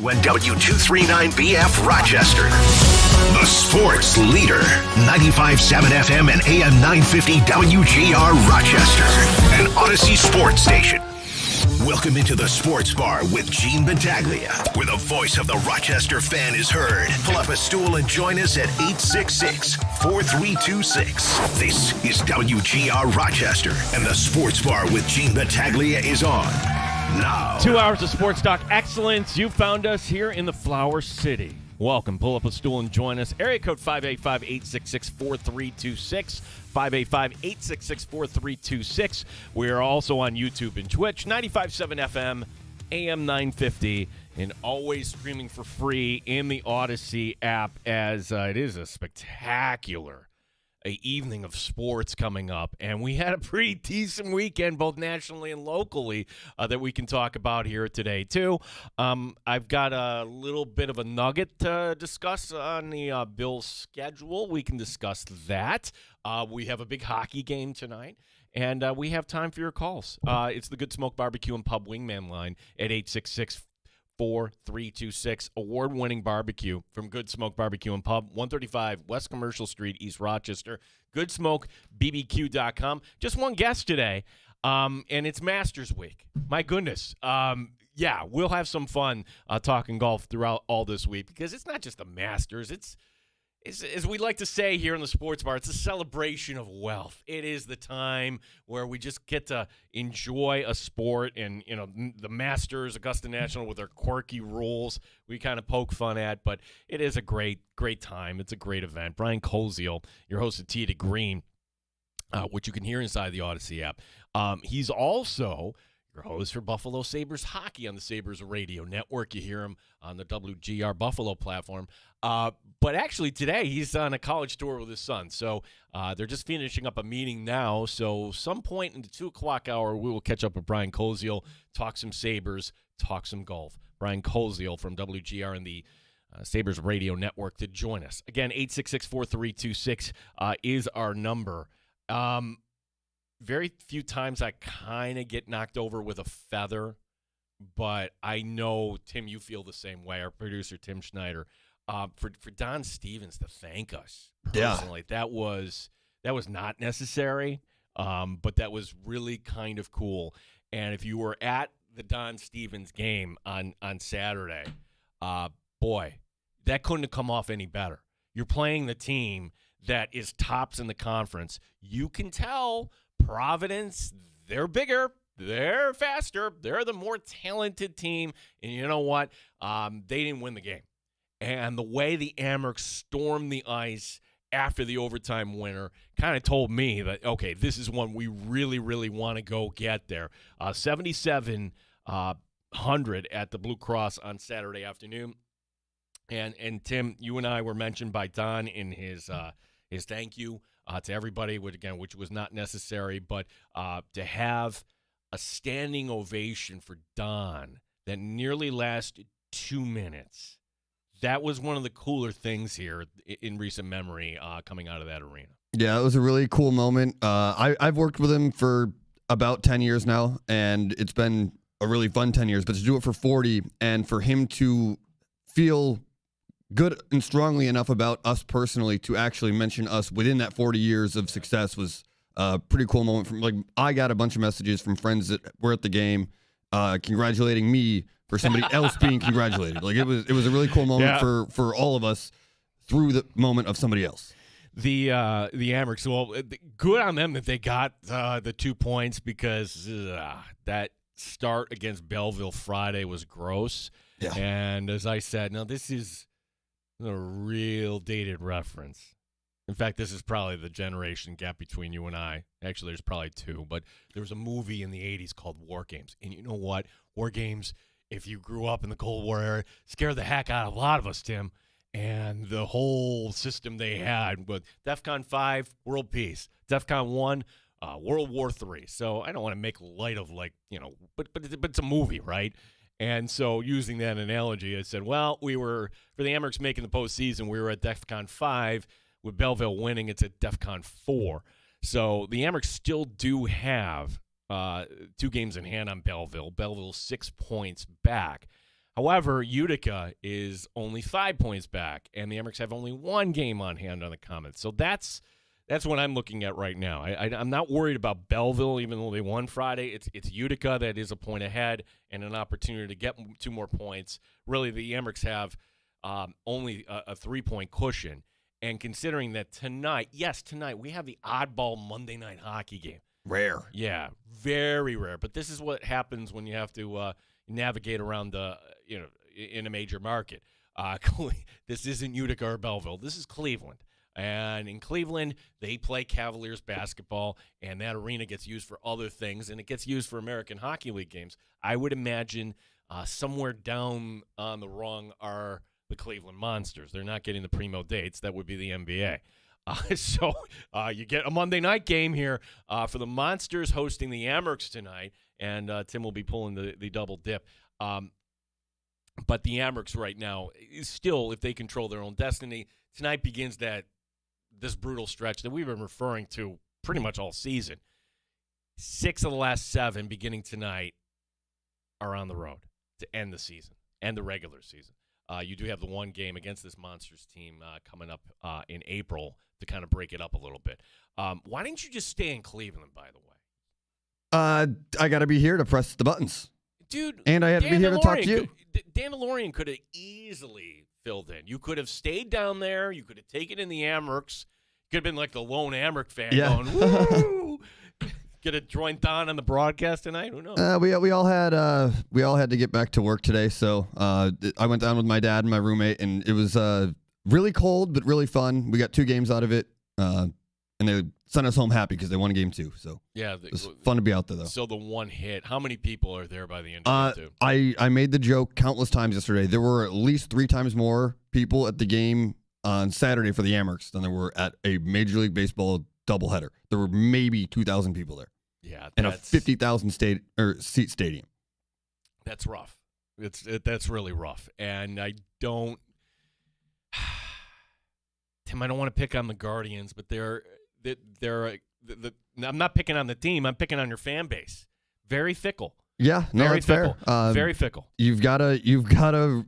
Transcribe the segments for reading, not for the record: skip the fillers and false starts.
When W239BF Rochester, the sports leader, 95.7 FM and AM 950 WGR Rochester, an Odyssey sports station. Welcome into the Sports Bar with Gene Battaglia, where the voice of the Rochester fan is heard. Pull up a stool and join us at 866-4326. This is WGR Rochester, and the Sports Bar with Gene Battaglia is on now. 2 hours of sports talk excellence. You found us here in the Flower City. Welcome. Pull up a stool and join us. Area code 585-866-4326. 585-866-4326. We are also on YouTube and Twitch. 95.7 FM, AM 950, and always streaming for free in the Odyssey app, as it is a spectacular evening of sports coming up, and we had a pretty decent weekend both nationally and locally that we can talk about here today too. I've got a little bit of a nugget to discuss on the Bills schedule. We can discuss that. We have a big hockey game tonight, and we have time for your calls. It's the Good Smoke Barbecue and Pub Wingman line at 866-4326. Award-winning barbecue from Good Smoke Barbecue and Pub, 135 West Commercial Street, East Rochester. GoodSmokeBBQ.com. Just one guest today, and it's Masters Week. My goodness. Yeah, we'll have some fun talking golf throughout all this week, because it's not just the Masters. It's as we like to say here in the sports bar, it's a celebration of wealth. It is the time where we just get to enjoy a sport, and, you know, the Masters, Augusta National with their quirky rules, we kind of poke fun at, but it is a great, great time. It's a great event. Brian Koziel, your host of Tee to Green, which you can hear inside the Odyssey app. He's also your host for Buffalo Sabres hockey on the Sabres Radio Network. You hear him on the WGR Buffalo platform. But actually today he's on a college tour with his son. So they're just finishing up a meeting now. So some point in the 2 o'clock hour, we will catch up with Brian Koziel, talk some Sabres, talk some golf. Brian Koziel from WGR and the Sabres Radio Network to join us. Again, 866-4326 is our number. Very few times I kind of get knocked over with a feather, but I know, Tim, you feel the same way. Our producer, Tim Schneider, for Don Stevens to thank us personally, that was not necessary, but that was really kind of cool. And if you were at the Don Stevens game on Saturday, boy, that couldn't have come off any better. You're playing the team that is tops in the conference. You can tell Providence, they're bigger, they're faster, they're the more talented team, and you know what? They didn't win the game. And the way the Amerks stormed the ice after the overtime winner kind of told me that, okay, this is one we really, really want to go get there. 7,700 at the Blue Cross on Saturday afternoon. And Tim, you and I were mentioned by Don in his thank you to everybody, which was not necessary, but to have a standing ovation for Don that nearly lasted 2 minutes, that was one of the cooler things here in recent memory coming out of that arena. Yeah, it was a really cool moment. I've worked with him for about 10 years now, and it's been a really fun 10 years, but to do it for 40 and for him to feel good and strongly enough about us personally to actually mention us within that 40 years of success was a pretty cool moment. I got a bunch of messages from friends that were at the game congratulating me for somebody else being congratulated. It was a really cool moment for all of us through the moment of somebody else. The Amerks, well, good on them that they got the 2 points, because that start against Belleville Friday was gross. Yeah. And as I said, now this is a real dated reference. In fact, this is probably the generation gap between you and I. Actually, there's probably two, but there was a movie in the 80s called War Games. And you know what? War Games, if you grew up in the Cold War era, scared the heck out of a lot of us, Tim. And the whole system they had with DEFCON 5, world peace. DEFCON 1, World War III. So I don't want to make light of, but it's a movie, right? And so using that analogy, I said, well, we were, for the Amerks making the postseason, we were at DEFCON 5. With Belleville winning, it's at DEFCON 4. So the Amerks still do have 2 games in hand on Belleville. Belleville's 6 points back. However, Utica is only 5 points back, and the Amerks have only one game on hand on the Comets. So that's what I'm looking at right now. I'm not worried about Belleville, even though they won Friday. It's Utica that is a point ahead and an opportunity to get 2 more points. Really, the Amerks have only a 3-point cushion. And considering that tonight we have the oddball Monday night hockey game. Rare. Yeah, very rare. But this is what happens when you have to navigate around in a major market. This isn't Utica or Belleville. This is Cleveland. And in Cleveland, they play Cavaliers basketball, and that arena gets used for other things, and it gets used for American Hockey League games. I would imagine somewhere down on the rung are the Cleveland Monsters. They're not getting the primo dates. That would be the NBA. So you get a Monday night game here for the Monsters hosting the Amerks tonight, and Tim will be pulling the double dip. But the Amerks right now is still, if they control their own destiny, tonight begins this brutal stretch that we've been referring to pretty much all season. 6 of the last 7 beginning tonight are on the road to end the season and the regular season. You do have the one game against this Monsters team coming up in April to kind of break it up a little bit. Why didn't you just stay in Cleveland, by the way? I got to be here to press the buttons. Dude. And I had to be here to talk to you. Dan DeLorean could have easily filled in. You could have stayed down there. You could have taken in the Amerks. Could have been like the lone Amerk fan going, woo! Could have joined Don on the broadcast tonight. Who knows? We all had to get back to work today, so I went down with my dad and my roommate, and it was really cold but really fun. We got 2 games out of it, and they sent us home happy because they won game 2. So yeah, it was fun to be out there though. So the one hit. How many people are there by the end of game 2? I made the joke countless times yesterday. There were at least 3 times more people at the game on Saturday for the Amerks than there were at a Major League Baseball doubleheader. There were maybe 2,000 people there. Yeah, in a 50,000 seat stadium. That's rough. That's really rough, and I don't. Tim, I don't want to pick on the Guardians, but I'm not picking on the team. I'm picking on your fan base. Very fickle. Yeah, no, very that's fickle. fair. Very fickle. You've got to.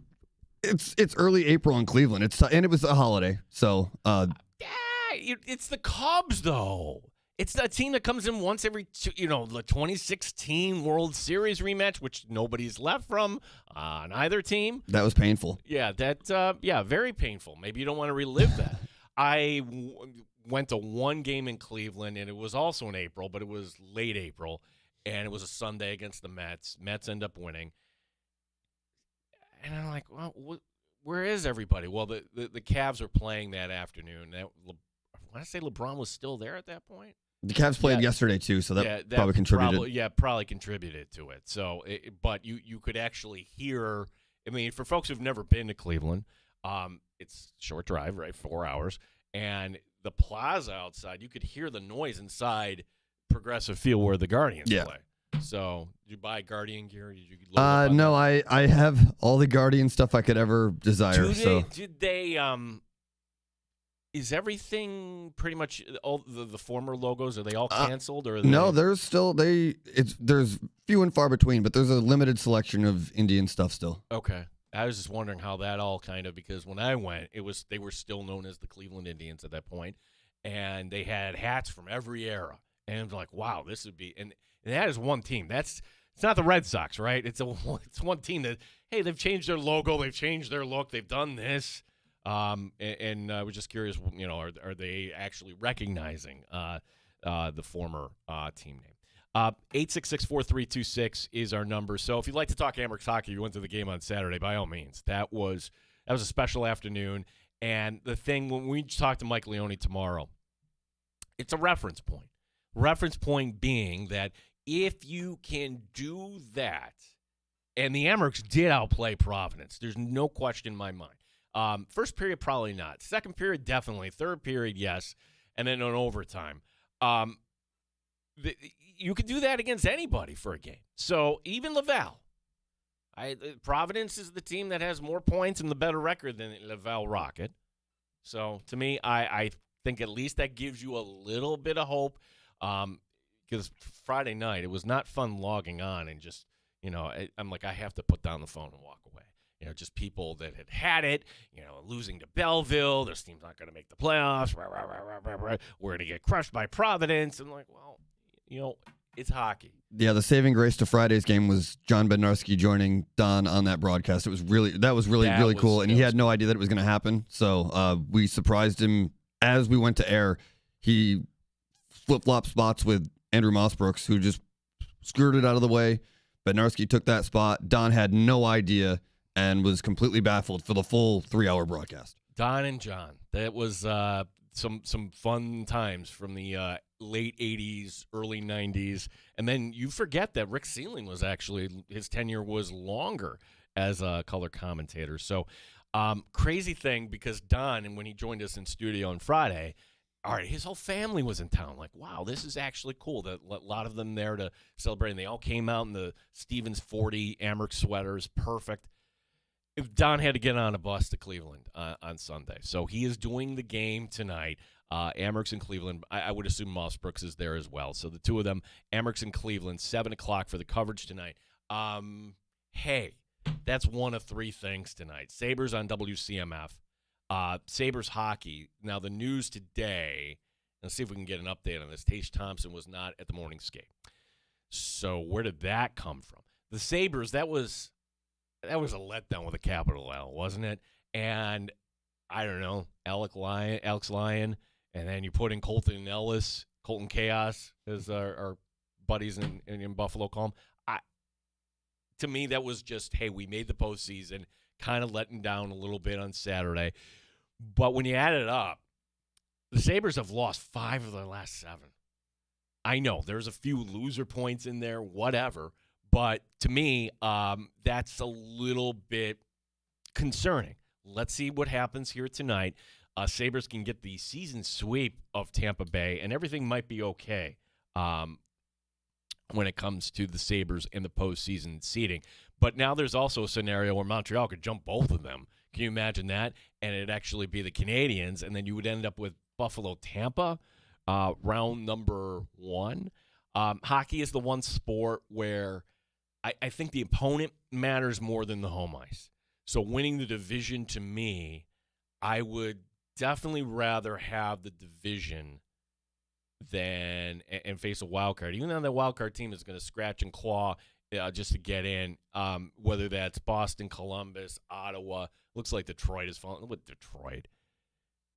It's early April in Cleveland. And it was a holiday, so. It's the Cubs though. It's a team that comes in once every the 2016 World Series rematch, which nobody's left from on either team. That was painful. Yeah, very painful. Maybe you don't want to relive that. I went to one game in Cleveland, and it was also in April, but it was late April, and it was a Sunday against the Mets. Mets end up winning. And I'm like, well, where is everybody? Well, the Cavs are playing that afternoon. I want to say LeBron was still there at that point. The Cavs played yesterday too, so that probably contributed. Probably contributed to it. So, but you could actually hear. I mean, for folks who've never been to Cleveland, it's a short drive, right? 4 hours, and the plaza outside, you could hear the noise inside Progressive Field where the Guardians play. So, did you buy Guardian gear? Did you load no, I have all the Guardian stuff I could ever desire. Did they is everything pretty much all the former logos? Are they all canceled or? No, there's still there's few and far between, but there's a limited selection of Indian stuff still. Okay, I was just wondering how that all kind of, because when I went, they were still known as the Cleveland Indians at that point, and they had hats from every era, and I was like, wow, this would be and that is one team. It's not the Red Sox, right? It's one team that, hey, they've changed their logo, they've changed their look, they've done this. And I was just curious, are they actually recognizing the former team name? 866-4326 is our number. So if you'd like to talk Amerks hockey, you went to the game on Saturday, by all means. That was a special afternoon. And the thing, when we talk to Mike Leone tomorrow, it's a reference point. Reference point being that if you can do that, and the Amerks did outplay Providence, there's no question in my mind. First period, probably not. Second period, definitely. Third period, yes. And then on overtime. You could do that against anybody for a game. So even Laval. Providence is the team that has more points and the better record than Laval Rocket. So to me, I think at least that gives you a little bit of hope. Because Friday night, it was not fun logging on and just, I'm like, I have to put down the phone and walk away. just people that had it, losing to Belleville. This team's not going to make the playoffs. We're going to get crushed by Providence. And like, well, it's hockey. Yeah, the saving grace to Friday's game was John Bednarski joining Don on that broadcast. That was really cool, and he had no idea that it was going to happen. So we surprised him as we went to air. He flip-flopped spots with Andrew Mossbrooks, who just skirted out of the way. Bednarski took that spot. Don had no idea and was completely baffled for the full 3-hour broadcast. Don and John. That was some fun times from the late 80s, early 90s. And then you forget that Rick Sealing was actually, his tenure was longer as a color commentator. So crazy thing, because Don, and when he joined us in studio on Friday, all right, his whole family was in town. Like, wow, this is actually cool. That a lot of them there to celebrate. And they all came out in the Stevens 40 Amerks sweaters. Perfect. If Don had to get on a bus to Cleveland on Sunday. So he is doing the game tonight. Amerks in Cleveland. I would assume Mossbrooks is there as well. So the two of them, Amerks in Cleveland, 7 o'clock for the coverage tonight. Hey, that's one of 3 things tonight. Sabres on WCMF. Sabres hockey. Now, the news today, let's see if we can get an update on this. Tage Thompson was not at the morning skate. So where did that come from? The Sabres, that was a letdown with a capital L, wasn't it? And I don't know, Alex Lyon, and then you put in Colton Ellis, Colton Chaos, as our buddies in Buffalo call him. To me, that was just, hey, we made the postseason, kind of letting down a little bit on Saturday. But when you add it up, the Sabres have lost 5 of their last 7. I know there's a few loser points in there, whatever. But to me, that's a little bit concerning. Let's see what happens here tonight. Sabres can get the season sweep of Tampa Bay, and everything might be okay when it comes to the Sabres and the postseason seeding. But now there's also a scenario where Montreal could jump both of them. Can you imagine that? And it'd actually be the Canadiens, and then you would end up with Buffalo-Tampa, round number 1. Hockey is the one sport where I think the opponent matters more than the home ice. So winning the division, to me, I would definitely rather have the division than and face a wild card. Even though that wild card team is going to scratch and claw just to get in, whether that's Boston, Columbus, Ottawa. Looks like Detroit is falling. With Detroit.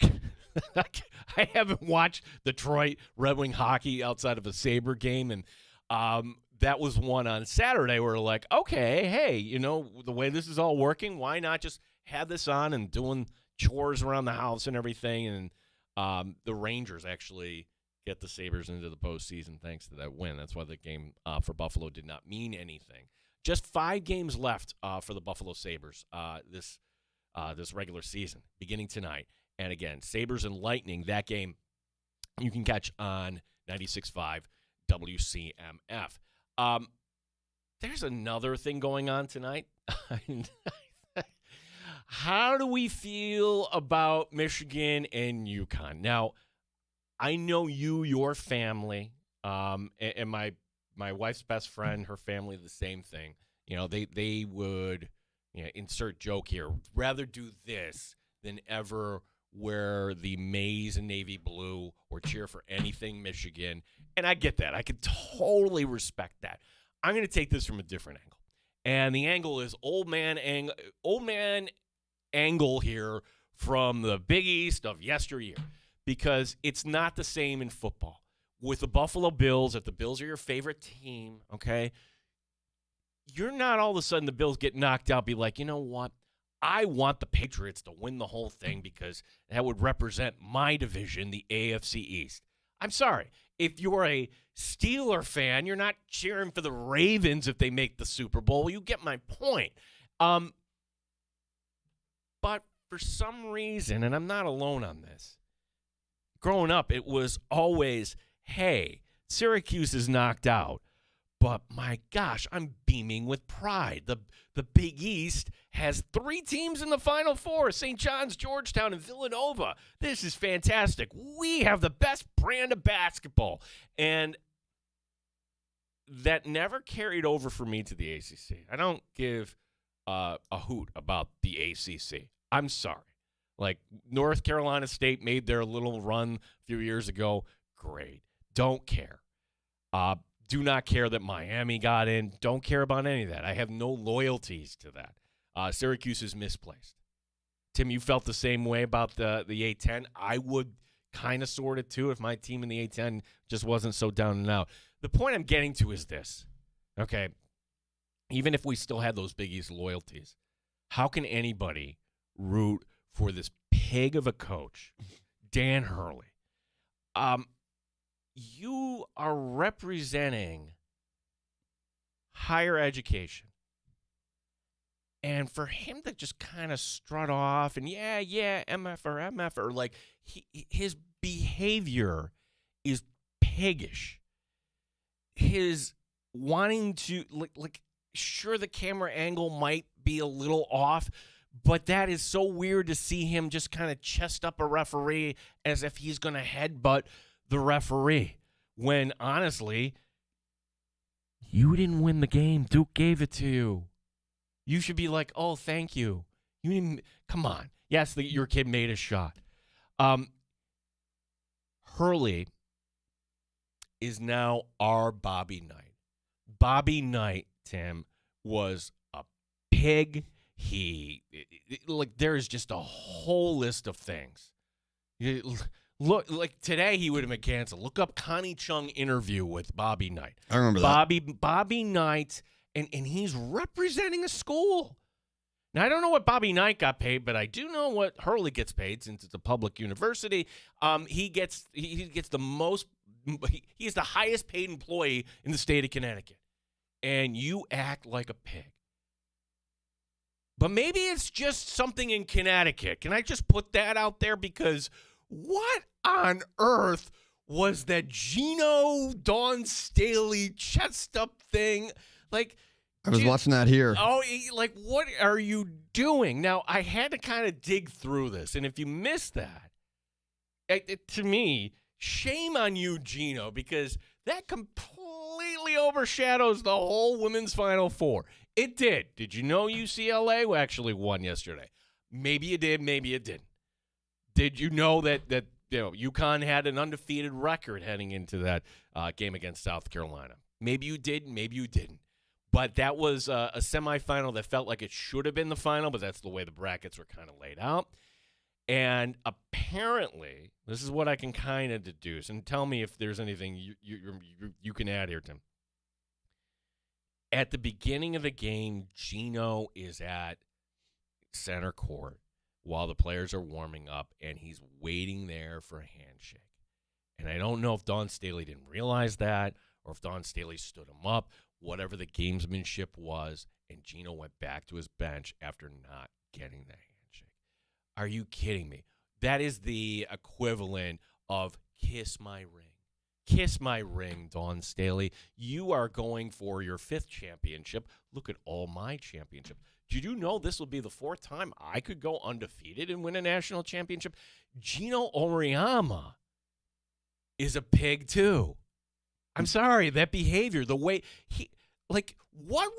I haven't watched Detroit Red Wing hockey outside of a Sabre game, and that was one on Saturday where we're like, okay, hey, the way this is all working, why not just have this on and doing chores around the house and everything? And the Rangers actually get the Sabres into the postseason thanks to that win. That's why the game for Buffalo did not mean anything. Just 5 games left for the Buffalo Sabres this regular season, beginning tonight. And again, Sabres and Lightning, that game you can catch on 96.5 WCMF. There's another thing going on tonight. How do we feel about Michigan and UConn? Now, I know your family, and my wife's best friend, her family, the same thing. They would, insert joke here, rather do this than ever wear the maize and navy blue or cheer for anything Michigan. And I get that. I can totally respect that. I'm going to take this from a different angle. And the angle is old man angle here from the Big East of yesteryear. Because it's not the same in football. With the Buffalo Bills, if the Bills are your favorite team, okay, you're not all of a sudden the Bills get knocked out, be like, you know what? I want the Patriots to win the whole thing because that would represent my division, the AFC East. I'm sorry. If you're a Steeler fan, you're not cheering for the Ravens if they make the Super Bowl. You get my point. But for some reason, and I'm not alone on this, growing up, it was always, hey, Syracuse is knocked out. But my gosh, I'm beaming with pride. The Big East has 3 teams in the Final Four, St. John's, Georgetown, and Villanova. This is fantastic. We have the best brand of basketball. And that never carried over for me to the ACC. I don't give a hoot about the ACC. I'm sorry. Like, North Carolina State made their little run a few years ago. Great. Don't care. Do not care that Miami got in. Don't care about any of that. I have no loyalties to that. Syracuse is misplaced. Tim, you felt the same way about the A-10. I would kind of sort it too if my team in the A-10 just wasn't so down and out. The point I'm getting to is this, okay? Even if we still had those Big East loyalties, how can anybody root for this pig of a coach, Dan Hurley? You are representing higher education. And for him to just kind of strut off and, MF, like, his behavior is piggish. His wanting to, like, sure, the camera angle might be a little off, but that is so weird to see him just kind of chest up a referee as if he's going to headbutt the referee. When, honestly, you didn't win the game. Duke gave it to you. You should be like, oh, thank you. You didn't. Come on. Yes, your kid made a shot. Hurley is now our Bobby Knight. Bobby Knight, Tim, was a pig. There is just a whole list of things. Look, like today he would have been canceled. Look up Connie Chung interview with Bobby Knight. I remember that. Bobby Knight. And he's representing a school. Now, I don't know what Bobby Knight got paid, but I do know what Hurley gets paid since it's a public university. He gets the most. He is the highest paid employee in the state of Connecticut, and you act like a pig. But maybe it's just something in Connecticut. Can I just put that out there? Because what on earth was that Gino Dawn Staley chest up thing? Like, I was watching that here. Oh, like, what are you doing? Now, I had to kind of dig through this, and if you missed that, to me, shame on you, Gino, because that completely overshadows the whole women's Final Four. It did. Did you know UCLA actually won yesterday? Maybe you did, maybe you didn't. Did you know that UConn had an undefeated record heading into that game against South Carolina? Maybe you did, maybe you didn't. But that was a semifinal that felt like it should have been the final, but that's the way the brackets were kind of laid out. And apparently, this is what I can kind of deduce, and tell me if there's anything you can add here, Tim. At the beginning of the game, Gino is at center court while the players are warming up, and he's waiting there for a handshake. And I don't know if Dawn Staley didn't realize that, or if Dawn Staley stood him up, whatever the gamesmanship was, and Gino went back to his bench after not getting the handshake. Are you kidding me? That is the equivalent of kiss my ring. Kiss my ring, Dawn Staley. You are going for your 5th championship. Look at all my championships. Did you know this will be the 4th time I could go undefeated and win a national championship? Gino Auriemma is a pig, too. I'm sorry, that behavior, the way what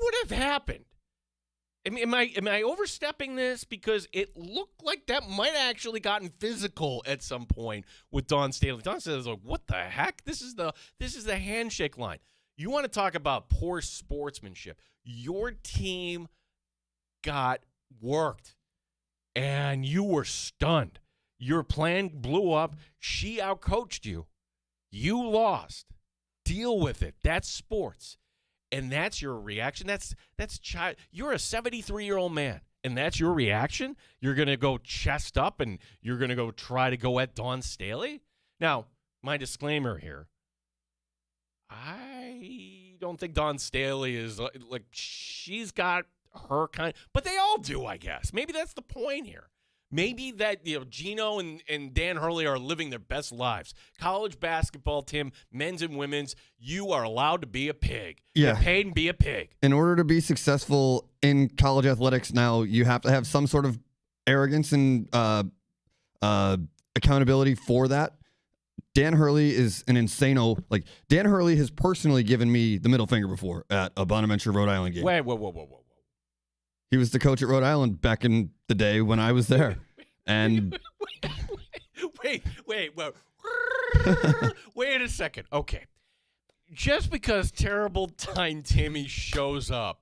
would have happened? I mean, am I overstepping this? Because it looked like that might have actually gotten physical at some point with Dawn Staley. Dawn Staley was like, what the heck? This is the handshake line. You want to talk about poor sportsmanship. Your team got worked, and you were stunned. Your plan blew up. She outcoached you. You lost. Deal with it. That's sports. And that's your reaction. That's child. You're a 73-year-old man, and that's your reaction? You're going to go chest up, and you're going to go try to go at Dawn Staley? Now, my disclaimer here, I don't think Dawn Staley is, like, she's got her kind, but they all do, I guess. Maybe that's the point here. Maybe that, Gino and Dan Hurley are living their best lives. College basketball, Tim, men's and women's, you are allowed to be a pig. Yeah. Get paid and be a pig. In order to be successful in college athletics now, you have to have some sort of arrogance and accountability for that. Dan Hurley is an insano. Like, Dan Hurley has personally given me the middle finger before at a Bonaventure, Rhode Island game. Whoa. He was the coach at Rhode Island back in the day when I was there. And wait, wait a second. Okay. Just because Terrible Time Timmy shows up,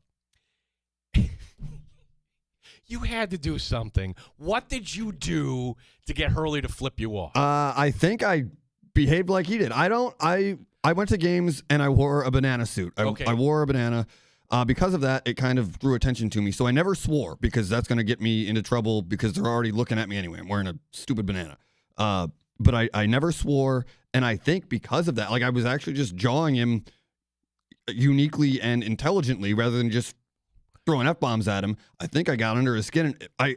you had to do something. What did you do to get Hurley to flip you off? I think I behaved like he did. I went to games and I wore a banana suit. I wore a banana. Because of that, it kind of drew attention to me. So I never swore because that's going to get me into trouble because they're already looking at me anyway. I'm wearing a stupid banana. But I never swore. And I think because of that, like I was actually just jawing him uniquely and intelligently rather than just throwing F-bombs at him. I think I got under his skin. I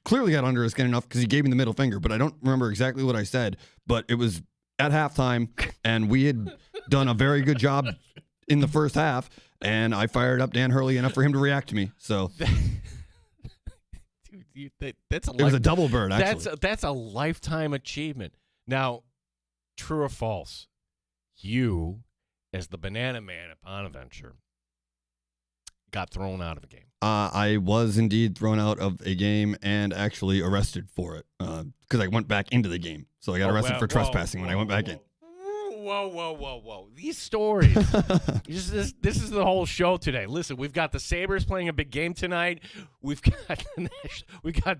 clearly got under his skin enough because he gave me the middle finger, but I don't remember exactly what I said. But it was at halftime, and we had done a very good job in the first half, and I fired up Dan Hurley enough for him to react to me. So Dude, it was a double bird, actually. That's a lifetime achievement. Now, true or false, you, as the banana man at Bonaventure, got thrown out of a game. I was indeed thrown out of a game and actually arrested for it because I went back into the game. So I got arrested for trespassing when I went back in. Whoa. These stories. This is the whole show today. Listen, we've got the Sabres playing a big game tonight. We got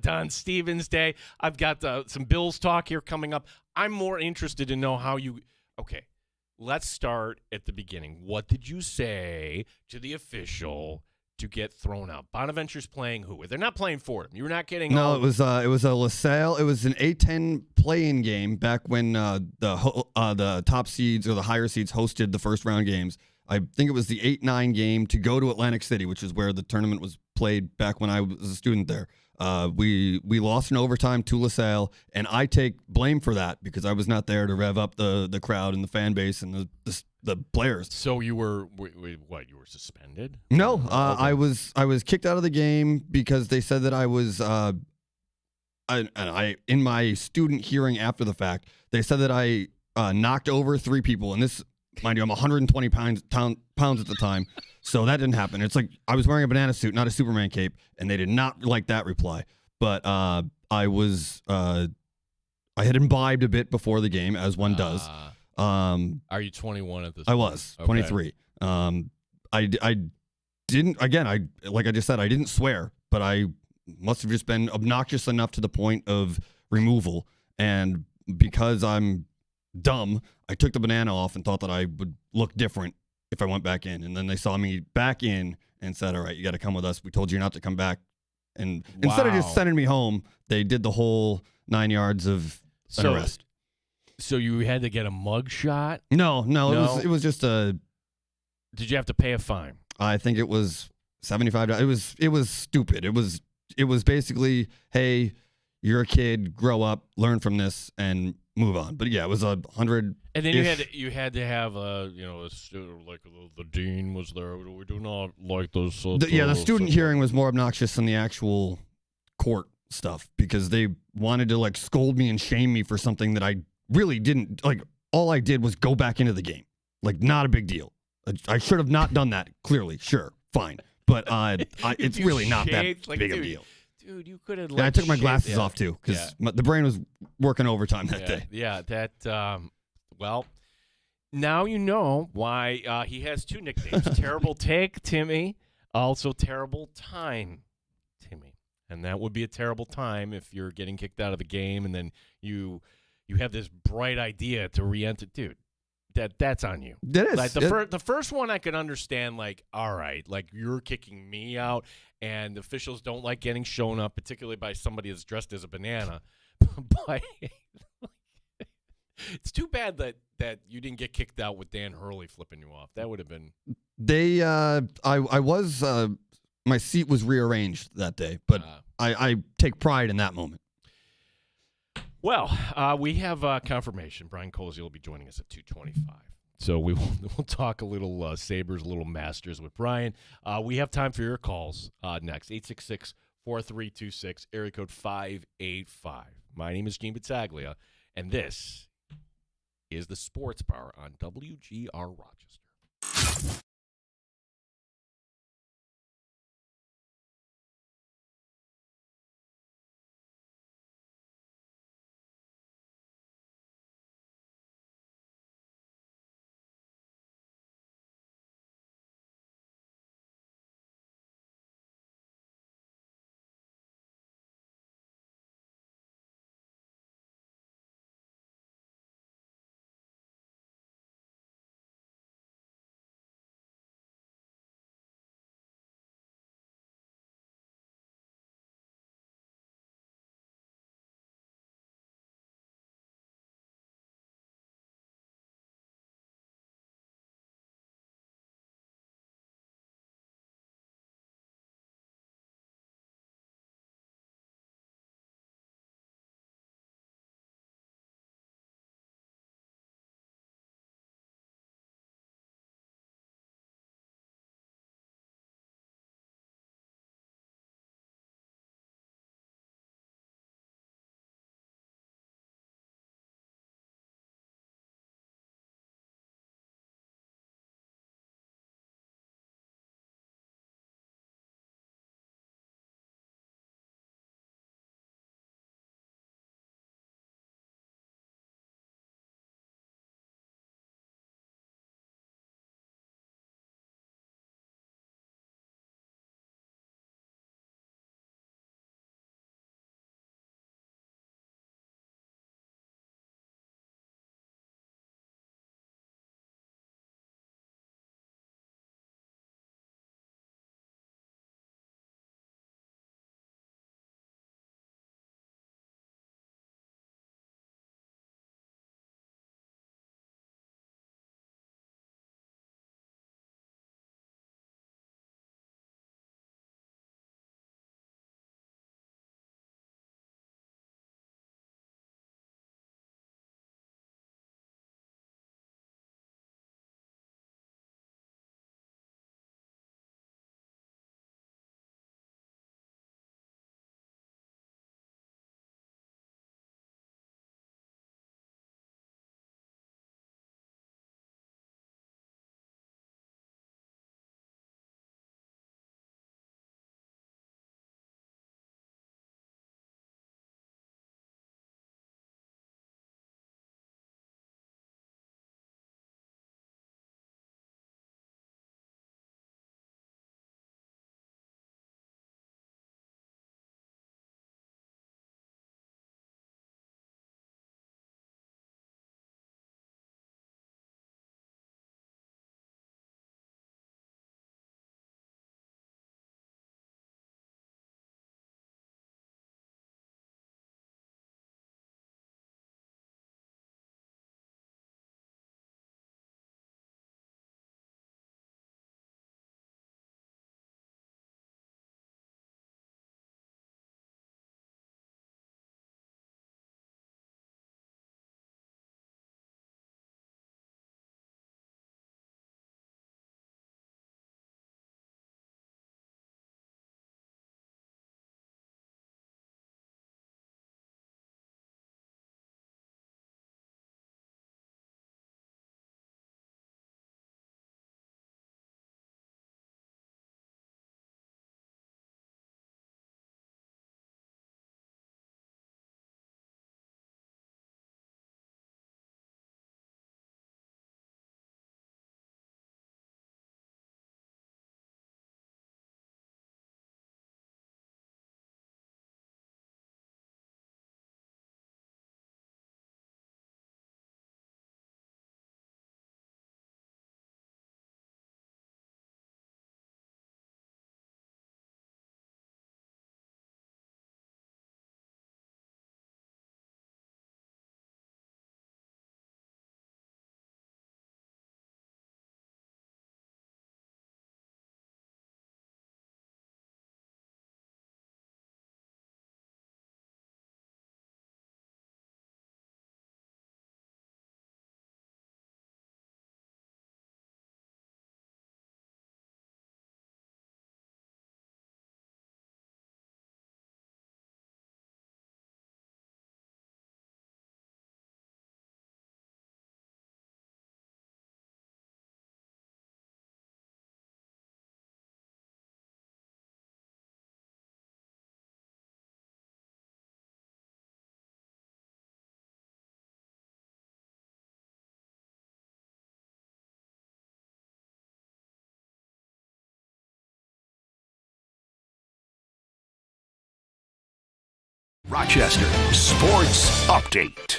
Don Stevens Day. I've got some Bills talk here coming up. I'm more interested to know how you – okay, let's start at the beginning. What did you say to the official to get thrown out? Bonaventure's playing who? They're not playing Fordham. You were not getting – No, it was a LaSalle. It was an A-10 play-in game back when the top seeds or the higher seeds hosted the first-round games. I think it was the 8-9 game to go to Atlantic City, which is where the tournament was played back when I was a student there. We lost in overtime to LaSalle, and I take blame for that because I was not there to rev up the crowd and the fan base and the players. So you were what? You were suspended? No, I was kicked out of the game because they said that I was. I in my student hearing after the fact, they said that I knocked over 3 people, and this, mind you, I'm 120 pounds at the time. So that didn't happen. It's like I was wearing a banana suit, not a Superman cape, and they did not like that reply. But I had imbibed a bit before the game, as one does. Are you 21 at this point? I was 23. I didn't, again, like I just said, I didn't swear, but I must have just been obnoxious enough to the point of removal. And because I'm dumb, I took the banana off and thought that I would look different if I went back in. And then they saw me back in and said, all right, you got to come with us. We told you not to come back. And instead of just sending me home, they did the whole 9 yards of an arrest. So you had to get a mug shot? No. It was just a. Did you have to pay a fine? I think it was $75. It was stupid. It was basically, hey, you're a kid, grow up, learn from this, and move on. But yeah, it was 100. And then you had to have like the dean was there. We do not like those. The student hearing was more obnoxious than the actual court stuff because they wanted to like scold me and shame me for something that I really didn't. Like all I did was go back into the game. Like not a big deal. I should have not done that. Clearly, sure, fine. But it's really not that big of a deal. Dude, you could have. I took my glasses off too because the brain was working overtime that day. Yeah, well, now you know why he has 2 nicknames: Terrible Take Timmy, also Terrible Time Timmy, and that would be a terrible time if you're getting kicked out of the game and then you have this bright idea to re-enter, dude. That's on you. That is. Like the first one I could understand, like, all right, like you're kicking me out and officials don't like getting shown up, particularly by somebody that's dressed as a banana. But it's too bad that you didn't get kicked out with Dan Hurley flipping you off. That would have been. My seat was rearranged that day, but I take pride in that moment. Well, we have confirmation. Brian Cozy will be joining us at 2:25. So we'll talk a little Sabres, a little Masters with Brian. We have time for your calls next. 866-4326, area code 585. My name is Gene Battaglia, and this is the Sports Bar on WGR Rochester. Rochester Sports Update.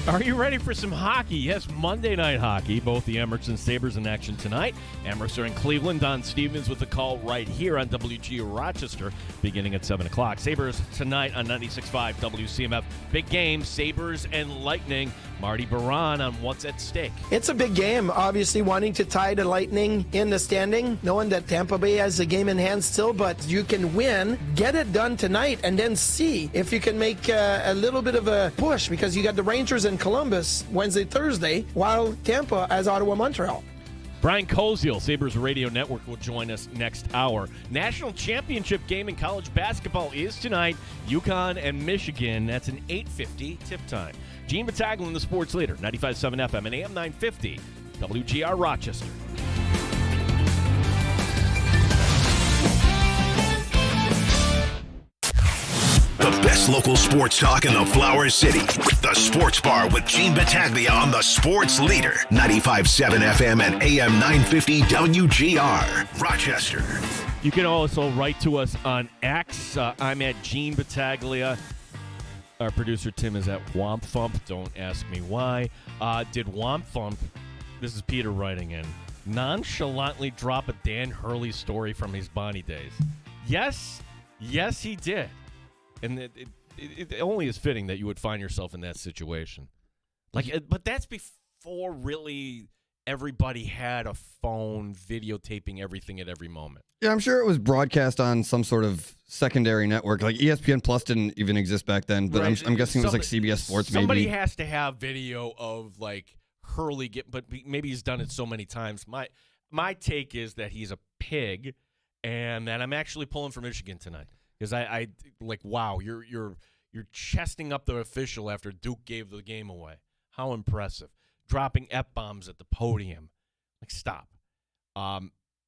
Are you ready for some hockey? Yes, Monday night hockey. Both the Emerson Sabres in action tonight. Emerson in Cleveland. Don Stevens with the call right here on WGR Rochester, beginning at 7 o'clock. Sabres tonight on 96.5 WCMF. Big game, Sabres and Lightning. Marty Baron on what's at stake. It's a big game, obviously wanting to tie the Lightning in the standing, knowing that Tampa Bay has the game in hand still, but you can win, get it done tonight, and then see if you can make a little bit of a push, because you got the Rangers in Columbus Wednesday, Thursday, while Tampa has Ottawa, Montreal. Brian Koziel, Sabres Radio Network, will join us next hour. National championship game in college basketball is tonight. UConn and Michigan. That's an 8:50 tip time. Gene Battaglin, the sports leader, 95.7 FM and AM 950, WGR Rochester. The best local sports talk in the Flower City. The Sports Bar with Gene Battaglia on the Sports Leader. 95.7 FM and AM 950 WGR. Rochester. You can also write to us on X. I'm at Gene Battaglia. Our producer Tim is at Womp Thump. Don't ask me why. Did Womp Thump, this is Peter writing in, nonchalantly drop a Dan Hurley story from his Bonnie days? Yes, he did. And it only is fitting that you would find yourself in that situation. But that's before really everybody had a phone videotaping everything at every moment. Yeah, I'm sure it was broadcast on some sort of secondary network. Like ESPN Plus didn't even exist back then, but right. I'm guessing it was like CBS Sports maybe. Somebody has to have video of like Hurley but maybe he's done it so many times. My take is that he's a pig and that I'm actually pulling for Michigan tonight. Because I like, wow, you're chesting up the official after Duke gave the game away. How impressive. Dropping F-bombs at the podium. Like, stop.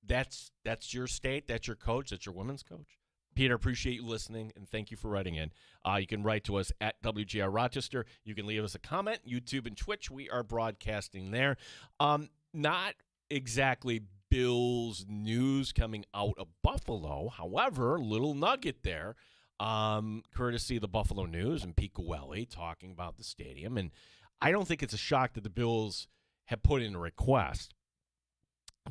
That's your state. That's your coach. That's your women's coach. Peter, appreciate you listening, and thank you for writing in. You can write to us at WGR Rochester. You can leave us a comment. YouTube and Twitch, we are broadcasting there. Not exactly Bills news coming out of Buffalo. However, little nugget there, courtesy of the Buffalo News and Pete Guelli talking about the stadium. And I don't think it's a shock that the Bills have put in a request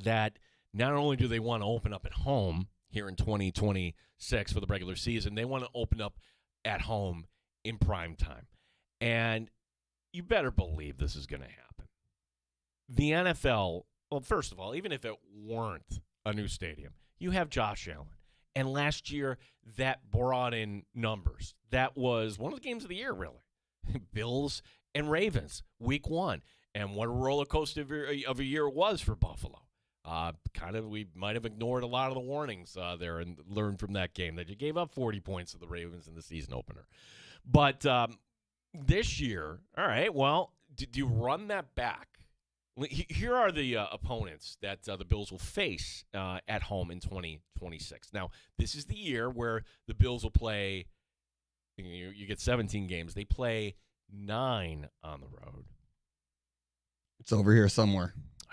that not only do they want to open up at home here in 2026 for the regular season, they want to open up at home in prime time. And you better believe this is going to happen. The NFL, well, first of all, even if it weren't a new stadium, you have Josh Allen. And last year, that brought in numbers. That was one of the games of the year, really. Bills and Ravens, week one. And what a roller coaster of a year it was for Buffalo. We might have ignored a lot of the warnings there and learned from that game that you gave up 40 points to the Ravens in the season opener. But this year, all right, well, do you run that back? Here are the opponents that the Bills will face at home in 2026. Now, this is the year where the Bills will play, you get 17 games. They play 9 on the road. It's over here somewhere.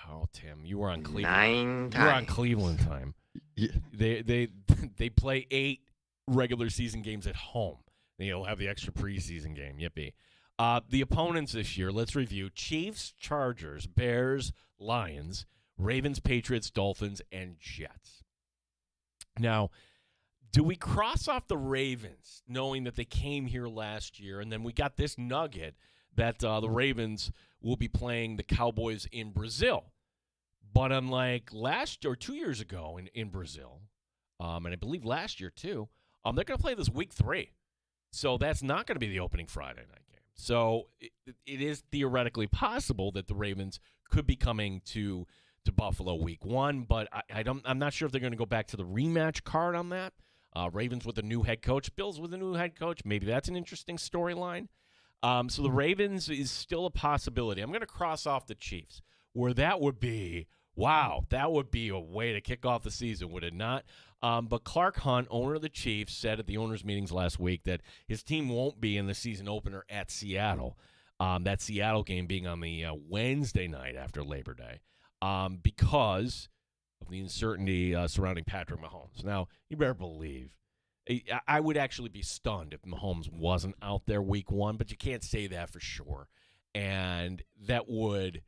Oh, Tim, you were on Cleveland. 9 times. You were on Cleveland time. Yeah. They play 8 regular season games at home. They'll have the extra preseason game. Yippee. The opponents this year, let's review: Chiefs, Chargers, Bears, Lions, Ravens, Patriots, Dolphins, and Jets. Now, do we cross off the Ravens, knowing that they came here last year, and then we got this nugget that the Ravens will be playing the Cowboys in Brazil? But unlike last or 2 years ago in Brazil, and I believe last year too, they're going to play this week 3. So that's not going to be the opening Friday night game. So it is theoretically possible that the Ravens could be coming to Buffalo week 1, but I'm not sure if they're going to go back to the rematch card on that. Ravens with a new head coach, Bills with a new head coach. Maybe that's an interesting storyline. So the Ravens is still a possibility. I'm going to cross off the Chiefs, where that would be, wow, that would be a way to kick off the season, would it not? But Clark Hunt, owner of the Chiefs, said at the owners' meetings last week that his team won't be in the season opener at Seattle. That Seattle game being on the Wednesday night after Labor Day because of the uncertainty surrounding Patrick Mahomes. Now, you better believe I would actually be stunned if Mahomes wasn't out there week 1, but you can't say that for sure. And it would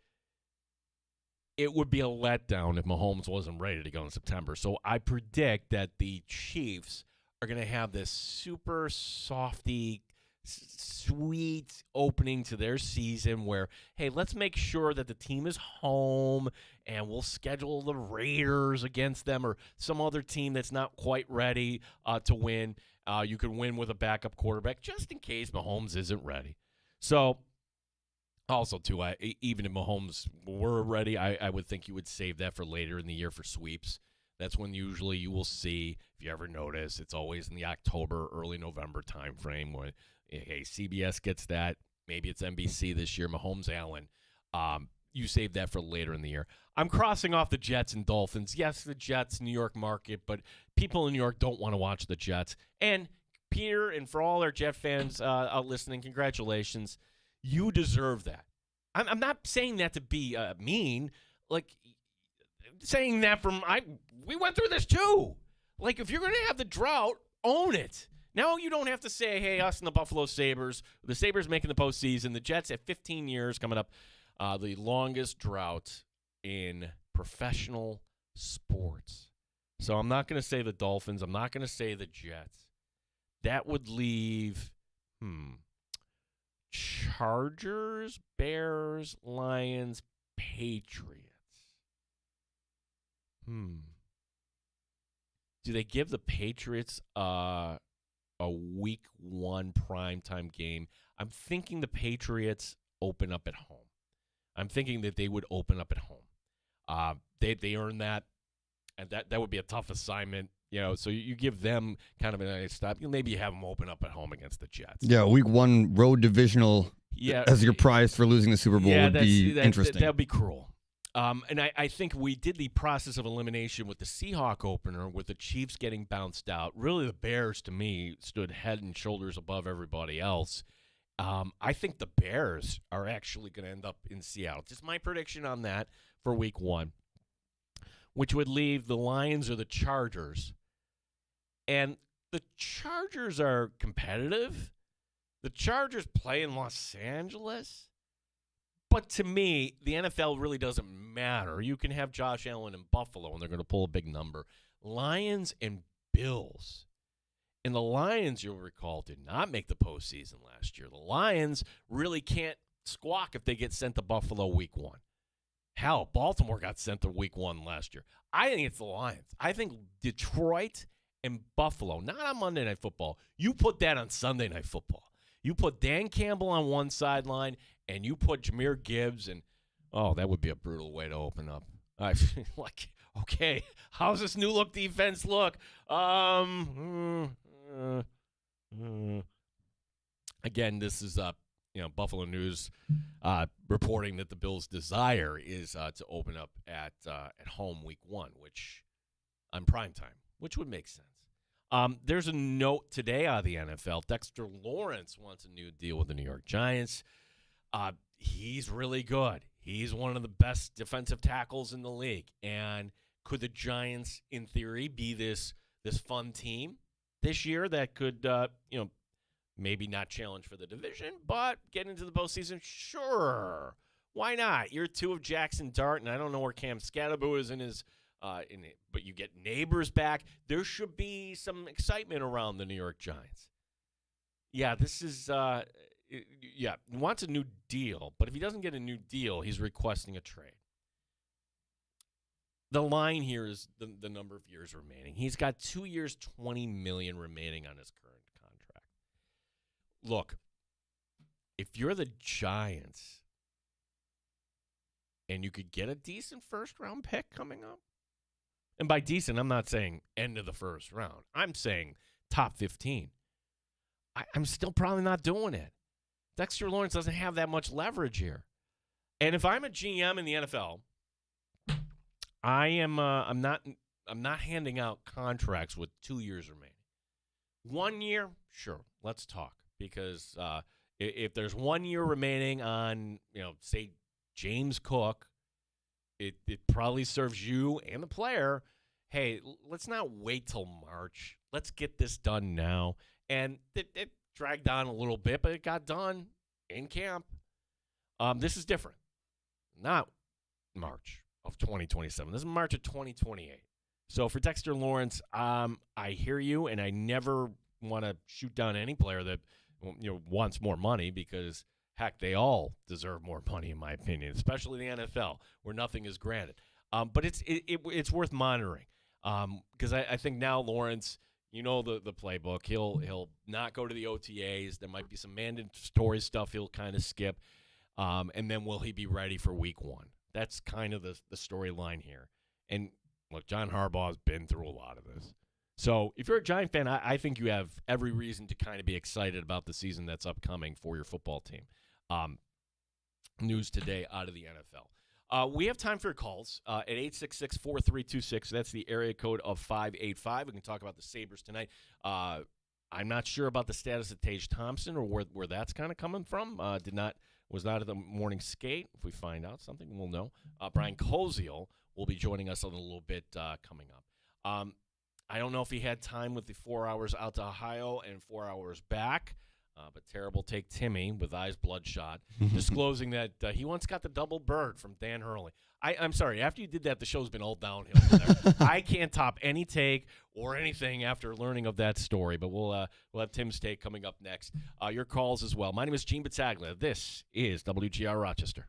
be a letdown if Mahomes wasn't ready to go in September. So I predict that the Chiefs are going to have this super softy, sweet opening to their season where, hey, let's make sure that the team is home and we'll schedule the Raiders against them or some other team that's not quite ready to win. You could win with a backup quarterback just in case Mahomes isn't ready. So also, too, even if Mahomes were ready, I would think you would save that for later in the year for sweeps. That's when usually you will see, if you ever notice, it's always in the October, early November timeframe when, hey, CBS gets that. Maybe it's NBC this year, Mahomes Allen. You save that for later in the year. I'm crossing off the Jets and Dolphins. Yes, the Jets, New York market, but people in New York don't want to watch the Jets. And Peter, and for all our Jet fans out listening, congratulations. You deserve that. I'm not saying that to be mean. Like, saying that we went through this too. Like, if you're going to have the drought, own it. Now you don't have to say, hey, us and the Buffalo Sabres, the Sabres making the postseason, the Jets at 15 years coming up, the longest drought in professional sports. So I'm not going to say the Dolphins. I'm not going to say the Jets. That would leave, Chargers, Bears, Lions, Patriots. Do they give the Patriots a week 1 primetime game? I'm thinking the Patriots open up at home. I'm thinking that they would open up at home. They earn that, and that would be a tough assignment. So you give them kind of a nice stop. You maybe have them open up at home against the Jets. Yeah, week 1 road divisional as your prize for losing the Super Bowl would be interesting. That would be cruel. And I think we did the process of elimination with the Seahawk opener, with the Chiefs getting bounced out. Really, the Bears, to me, stood head and shoulders above everybody else. I think the Bears are actually going to end up in Seattle. Just my prediction on that for week 1, which would leave the Lions or the Chargers. And the Chargers are competitive. The Chargers play in Los Angeles. But to me, the NFL really doesn't matter. You can have Josh Allen in Buffalo, and they're going to pull a big number. Lions and Bills. And the Lions, you'll recall, did not make the postseason last year. The Lions really can't squawk if they get sent to Buffalo week 1. Hell, Baltimore got sent to week 1 last year. I think it's the Lions. I think Detroit and Buffalo, not on Monday Night Football. You put that on Sunday Night Football. You put Dan Campbell on one sideline, and you put Jahmyr Gibbs, and, that would be a brutal way to open up. I feel like, okay, how's this new look defense look? Again, this is Buffalo News reporting that the Bills' desire is to open up at home week 1, which on primetime, which would make sense. There's a note today out of the NFL. Dexter Lawrence wants a new deal with the New York Giants. He's really good. He's one of the best defensive tackles in the league. And could the Giants, in theory, be this fun team this year that could, maybe not challenge for the division, but get into the postseason? Sure. Why not? Year 2 of Jackson Dart, and I don't know where Cam Scatterbo is in his but you get Neighbors back. There should be some excitement around the New York Giants. Yeah, this is he wants a new deal, but if he doesn't get a new deal, he's requesting a trade. The line here is the number of years remaining. He's got 2 years, $20 million remaining on his current contract. Look, if you're the Giants and you could get a decent first-round pick coming up, and by decent, I'm not saying end of the first round. I'm saying top 15. I'm still probably not doing it. Dexter Lawrence doesn't have that much leverage here. And if I'm a GM in the NFL, I'm not handing out contracts with 2 years remaining. 1 year, sure, let's talk. Because if there's 1 year remaining on, say, James Cook, it probably serves you and the player, hey, let's not wait till March. Let's get this done now. And it dragged on a little bit, but it got done in camp. This is different. Not March of 2027. This is March of 2028. So for Dexter Lawrence, I hear you, and I never want to shoot down any player that wants more money because, heck, they all deserve more money, in my opinion, especially the NFL, where nothing is granted. But it's worth monitoring because I think now Lawrence, the playbook. He'll not go to the OTAs. There might be some mandatory stuff he'll kind of skip, and then will he be ready for Week 1? That's kind of the storyline here. And look, John Harbaugh's been through a lot of this. So if you're a Giant fan, I think you have every reason to kind of be excited about the season that's upcoming for your football team. News today out of the NFL. We have time for your calls at 866-4326. That's the area code of 585. We can talk about the Sabres tonight. I'm not sure about the status of Tage Thompson or where that's kind of coming from. Was not at the morning skate. If we find out something, we'll know. Brian Koziel will be joining us in a little bit coming up. I don't know if he had time with the 4 hours out to Ohio and 4 hours back, but terrible take Timmy with eyes bloodshot, disclosing that he once got the double bird from Dan Hurley. I'm sorry, after you did that, the show's been all downhill from there. I can't top any take or anything after learning of that story, but we'll have Tim's take coming up next. Your calls as well. My name is Gene Battaglia. This is WGR Rochester.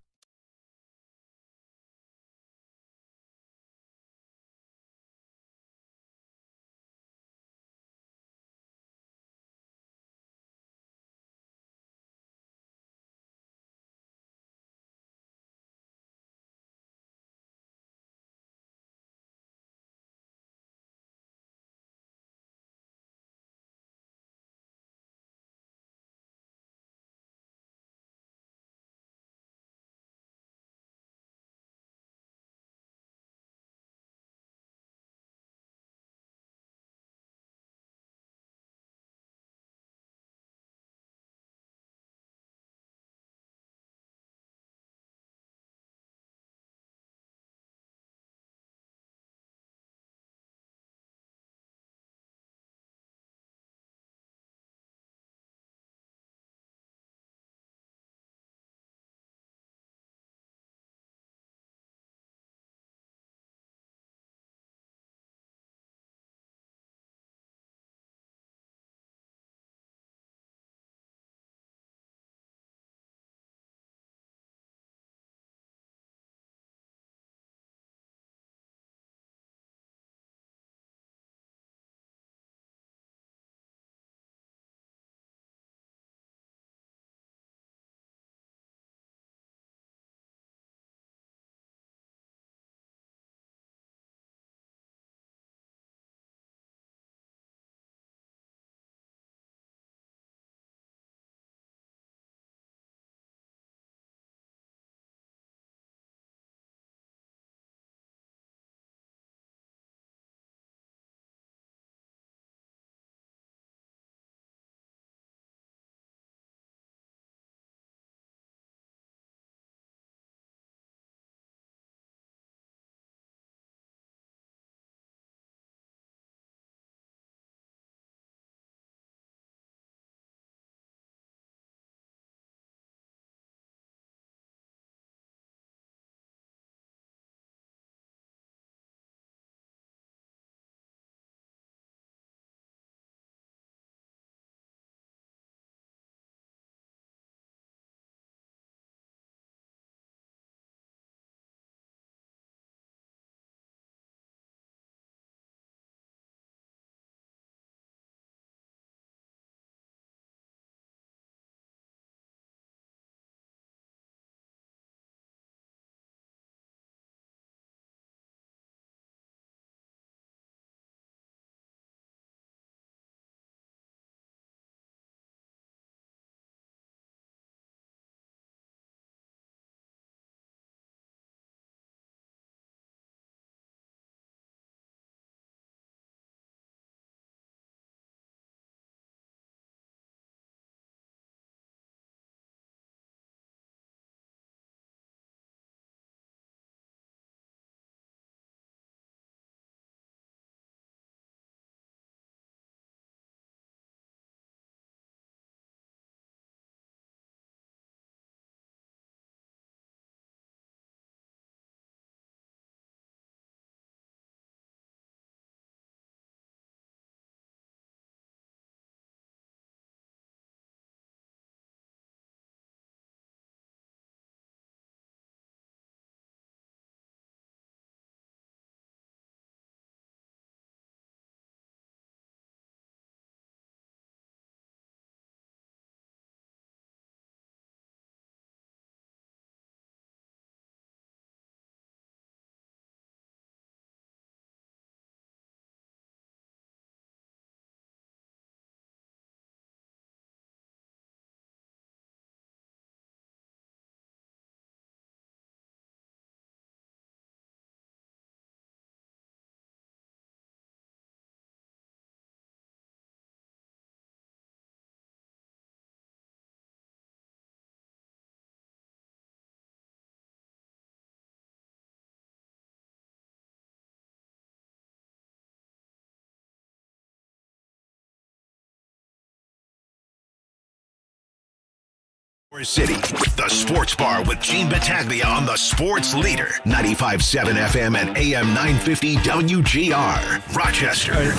City, the Sports Bar with Gene Battaglia on the Sports Leader, 95.7 FM and AM 950 WGR, Rochester.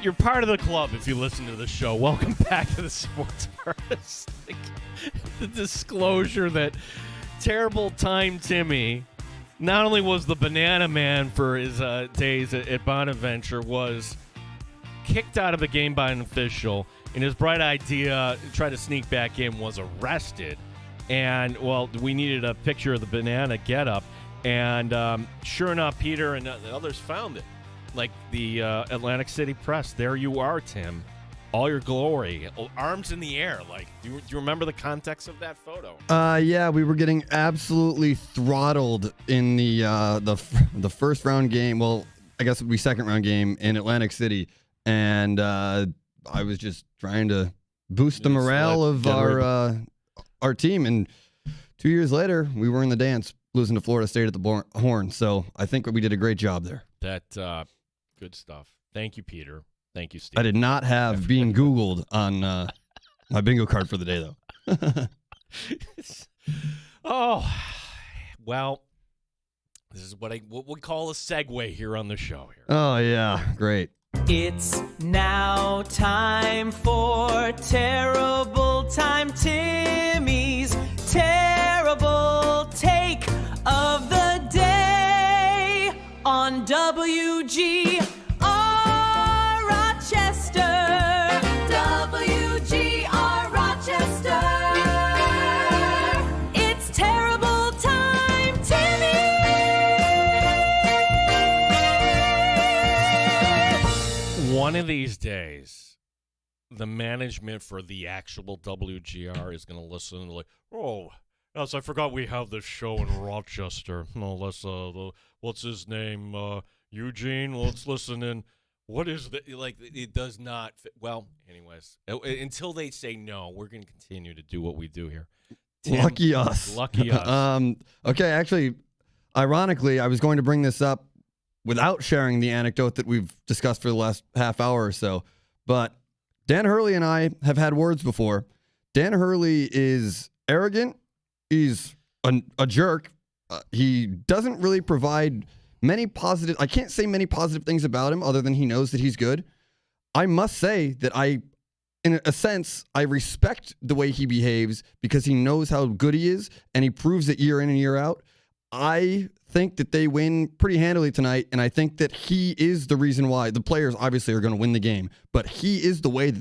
You're part of the club if you listen to the show. Welcome back to the Sports Bar. The disclosure that Terrible Time Timmy not only was the banana man for his days at Bonaventure, was kicked out of the game by an official, and his bright idea to try to sneak back in was arrested. And, well, we needed a picture of the banana getup, and sure enough, Peter and the others found it. Like the Atlantic City Press, there you are, Tim. All your glory, arms in the air. Like, do you remember the context of that photo? Yeah, we were getting absolutely throttled in the first round game. Well, I guess it would be second round game in Atlantic City, and I was just trying to boost the morale of our team. And 2 years later, we were in the dance, losing to Florida State at the Horn. So I think we did a great job there. That good stuff. Thank you, Peter. Thank you, Steve. I did not have being Googled on my bingo card for the day, though. Oh, well, this is what we call a segue here on the show. Here. Oh, yeah. Great. It's now time for Terrible Time Timmy's Terrible Take of the Day on WGR Rochester. WGR Rochester. It's Terrible Time Timmy. One of these days, the management for the actual WGR is going to listen and like, oh, yes, I forgot we have this show in Rochester. No, let's what's his name? Eugene. Let's listen in. What is that? Like, it does not fit. Well, anyways, until they say no, we're going to continue to do what we do here. Tim, Lucky us. Lucky us. Okay, actually, ironically, I was going to bring this up without sharing the anecdote that we've discussed for the last half hour or so. But Dan Hurley and I have had words before. Dan Hurley is arrogant. He's a jerk. He doesn't really provide many positive. I can't say many positive things about him other than he knows that he's good. I must say that in a sense, I respect the way he behaves because he knows how good he is and he proves it year in and year out. I think that they win pretty handily tonight, and I think that he is the reason why. The players obviously are going to win the game, but he is the way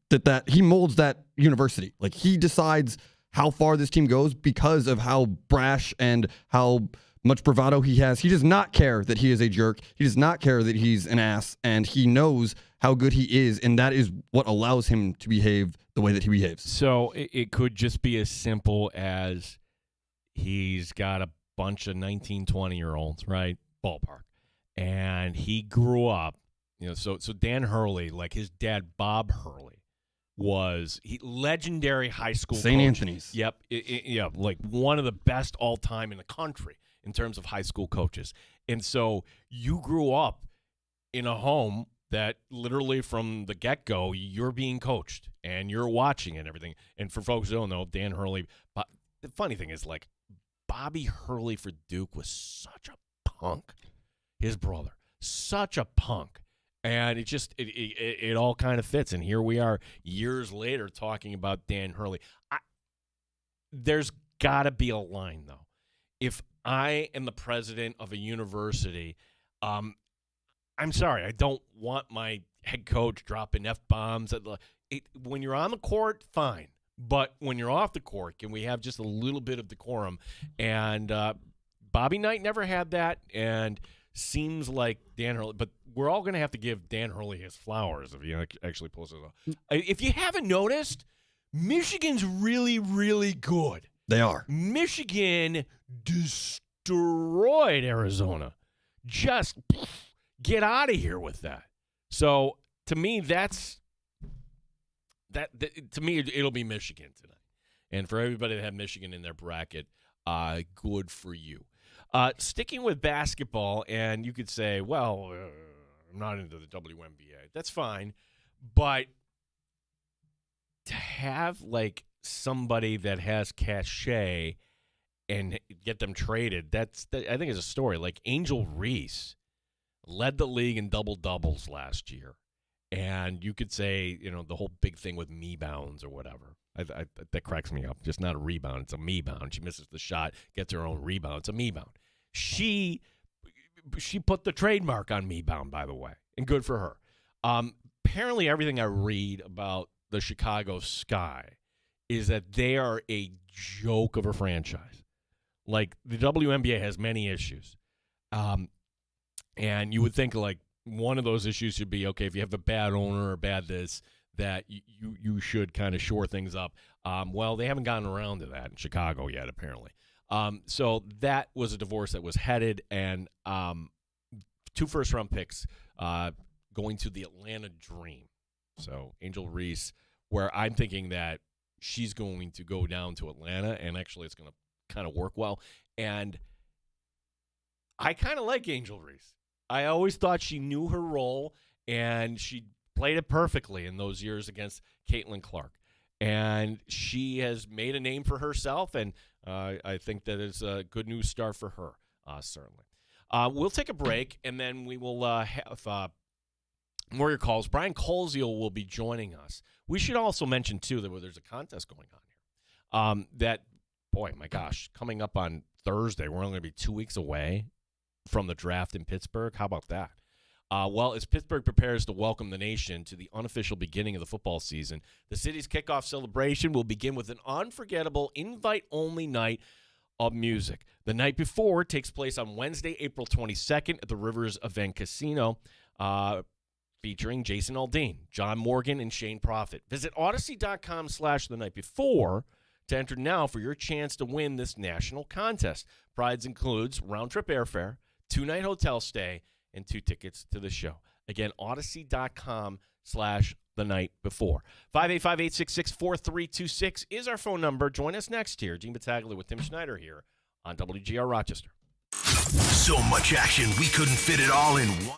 that he molds that university. Like, he decides how far this team goes because of how brash and how much bravado he has. He does not care that he is a jerk. He does not care that he's an ass, and he knows how good he is, and that is what allows him to behave the way that he behaves. So it could just be as simple as he's got a bunch of 19, 20-year-olds, right? Ballpark. And he grew up, so Dan Hurley, like his dad, Bob Hurley, was legendary high school St. coach. Anthony's. Yep. Yeah, like one of the best all time in the country in terms of high school coaches. And so you grew up in a home that literally from the get-go, you're being coached and you're watching and everything. And for folks who don't know, Dan Hurley, the funny thing is, like, Bobby Hurley for Duke was such a punk. His brother, such a punk. And it all kind of fits. And here we are years later talking about Dan Hurley. There's got to be a line, though. If I am the president of a university, I'm sorry, I don't want my head coach dropping F-bombs. When you're on the court, fine. But when you're off the court, can we have just a little bit of decorum? And Bobby Knight never had that, and seems like Dan Hurley. But we're all going to have to give Dan Hurley his flowers if he actually pulls it off. If you haven't noticed, Michigan's really, really good. They are. Michigan destroyed Arizona. Just get out of here with that. So to me, to me, it'll be Michigan tonight. And for everybody that had Michigan in their bracket, good for you. Sticking with basketball, and you could say, well, I'm not into the WNBA. That's fine. But to have, like, somebody that has cachet and get them traded, I think is a story. Like Angel Reese led the league in double-doubles last year. And you could say, the whole big thing with me-bounds or whatever. That cracks me up. Just not a rebound. It's a me-bound. She misses the shot, gets her own rebound. It's a me-bound. She put the trademark on me-bound, by the way, and good for her. Apparently, everything I read about the Chicago Sky is that they are a joke of a franchise. Like, the WNBA has many issues. And you would think, like, one of those issues should be, okay, if you have a bad owner or bad this, that you should kind of shore things up. Well, they haven't gotten around to that in Chicago yet, apparently. So that was a divorce that was headed, and 2 first-round picks going to the Atlanta Dream. So Angel Reese, where I'm thinking that she's going to go down to Atlanta, and actually it's going to kind of work well. And I kind of like Angel Reese. I always thought she knew her role, and she played it perfectly in those years against Caitlin Clark. And she has made a name for herself, and I think that is a good news start for her, certainly. We'll take a break, and then we will have more of your calls. Brian Colziel will be joining us. We should also mention, too, that there's a contest going on here. Boy, my gosh, coming up on Thursday, we're only going to be 2 weeks away from the draft in Pittsburgh. How about that? Well, as Pittsburgh prepares to welcome the nation to the unofficial beginning of the football season, the city's kickoff celebration will begin with an unforgettable invite-only night of music. The night before takes place on Wednesday, April 22nd at the Rivers Event Casino, featuring Jason Aldean, John Morgan, and Shane Profit. Visit Odyssey.com/thenightbefore to enter now for your chance to win this national contest. Prizes includes round-trip airfare, 2-night hotel stay, and 2 tickets to the show. Again, Odyssey.com/thenightbefore. 585-866-4326 is our phone number. Join us next here. Gene Battaglia with Tim Schneider here on WGR Rochester. So much action, we couldn't fit it all in one.